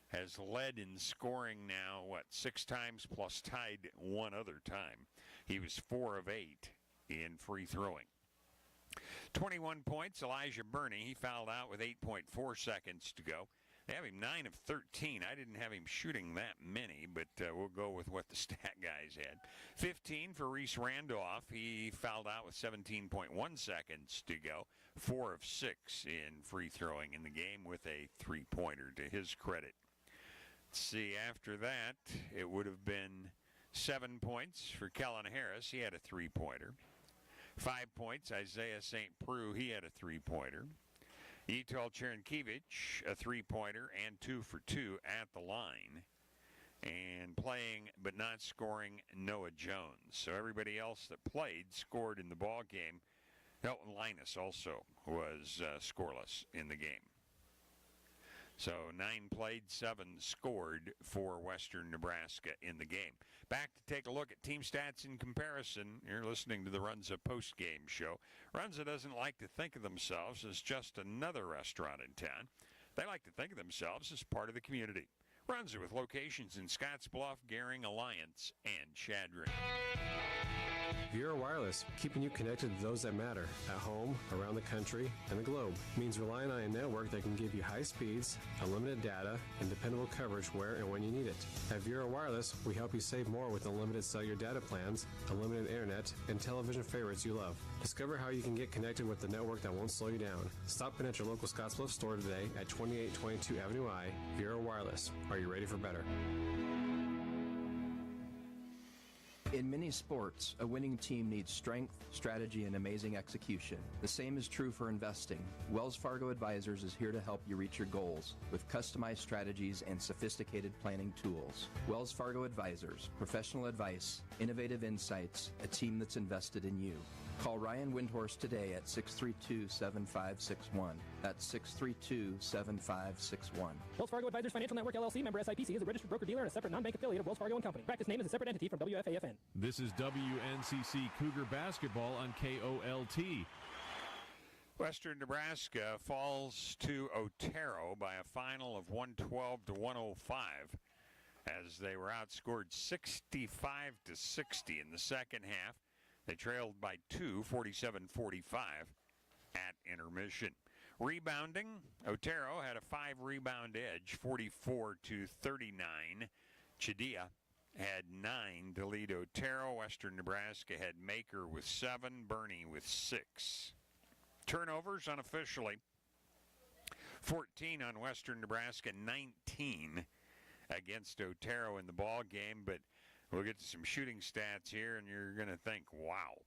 has led in scoring now, 6 times plus tied 1 other time. He was 4 of 8 in free throwing. 21 points, Elijah Burney. He fouled out with 8.4 seconds to go. They have him 9 of 13. I didn't have him shooting that many, but we'll go with what the stat guys had. 15 for Reese Randolph. He fouled out with 17.1 seconds to go. 4 of 6 in free throwing in the game with a three-pointer to his credit. Let's see, after that, it would have been 7 points for Kellen Harris. He had a three-pointer. 5 points, Isaiah St. Preux. He had a three-pointer. Etol Cherenkiewicz, a three-pointer, and 2 for 2 at the line. And playing but not scoring, Noah Jones. So everybody else that played scored in the ball game. Hilton Linus also was scoreless in the game. So 9 played, 7 scored for Western Nebraska in the game. Back to take a look at team stats in comparison. You're listening to the Runza Postgame Show. Runza doesn't like to think of themselves as just another restaurant in town. They like to think of themselves as part of the community. Runza with locations in Scottsbluff, Gering, Alliance, and Chadron. Vero Wireless, keeping you connected to those that matter, at home, around the country, and the globe, means relying on a network that can give you high speeds, unlimited data, and dependable coverage where and when you need it. At Vero Wireless, we help you save more with unlimited cellular data plans, unlimited internet, and television favorites you love. Discover how you can get connected with the network that won't slow you down. Stop in at your local Scottsbluff store today at 2822 Avenue I, Vero Wireless. Are you ready for better? In many sports, a winning team needs strength, strategy, and amazing execution. The same is true for investing. Wells Fargo Advisors is here to help you reach your goals with customized strategies and sophisticated planning tools. Wells Fargo Advisors, professional advice, innovative insights, a team that's invested in you. Call Ryan Windhorst today at 632-7561. That's 632-7561. Wells Fargo Advisors Financial Network LLC, member SIPC, is a registered broker-dealer and a separate non-bank affiliate of Wells Fargo & Company. Practice name is a separate entity from WFAFN. This is WNCC Cougar Basketball on KOLT. Western Nebraska falls to Otero by a final of 112-105 as they were outscored 65-60 in the second half. They trailed by 2, 47-45 at intermission. Rebounding, Otero had a 5-rebound edge, 44-39. Chedilla had 9 to lead Otero. Western Nebraska had Maker with 7, Burney with 6. Turnovers unofficially, 14 on Western Nebraska, 19 against Otero in the ball game, but we'll get to some shooting stats here, and you're going to think, wow.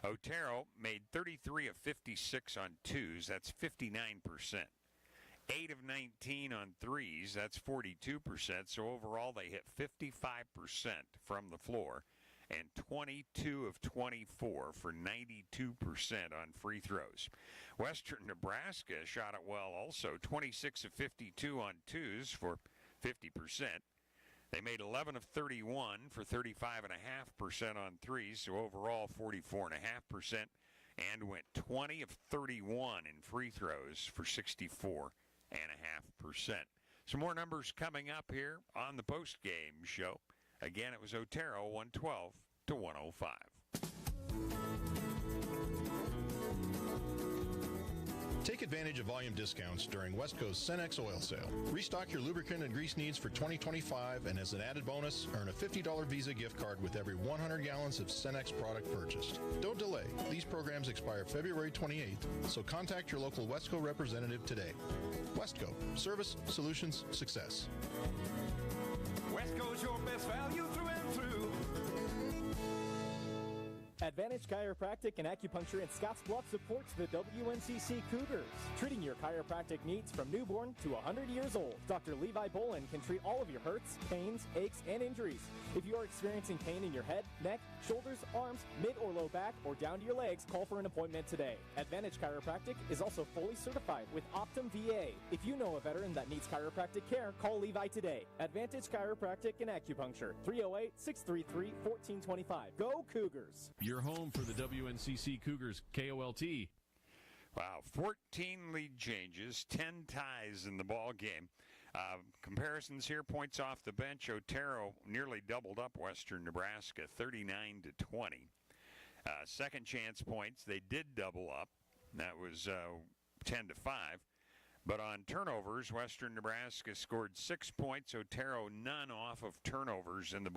Otero made 33 of 56 on twos. That's 59%. 8 of 19 on threes. That's 42%. So overall, they hit 55% from the floor and 22 of 24 for 92% on free throws. Western Nebraska shot it well also. 26 of 52 on twos for 50%. They made 11 of 31 for 35.5% on threes, so overall 44.5%, and went 20 of 31 in free throws for 64.5%. Some more numbers coming up here on the post-game show. Again, it was Otero 112-105. Take advantage of volume discounts during Westco's Cenex oil sale. Restock your lubricant and grease needs for 2025, and as an added bonus, earn a $50 Visa gift card with every 100 gallons of Cenex product purchased. Don't delay. These programs expire February 28th, so contact your local Westco representative today. Westco. Service, solutions, success. Westco's your best value through and through. Advantage Chiropractic and Acupuncture in Scottsbluff supports the WNCC Cougars, treating your chiropractic needs from newborn to 100 years old. Dr. Levi Bolin can treat all of your hurts, pains, aches, and injuries. If you are experiencing pain in your head, neck, shoulders, arms, mid or low back, or down to your legs, call for an appointment today. Advantage Chiropractic is also fully certified with Optum VA. If you know a veteran that needs chiropractic care, call Levi today. Advantage Chiropractic and Acupuncture, 308-633-1425. Go Cougars! Your home for the WNCC Cougars, KOLT. Wow, 14 lead changes, 10 ties in the ball game. Comparisons here, points off the bench. Otero nearly doubled up Western Nebraska, 39-20. Second chance points, they did double up. That was 10-5. But on turnovers, Western Nebraska scored 6 points. Otero none off of turnovers in the ball.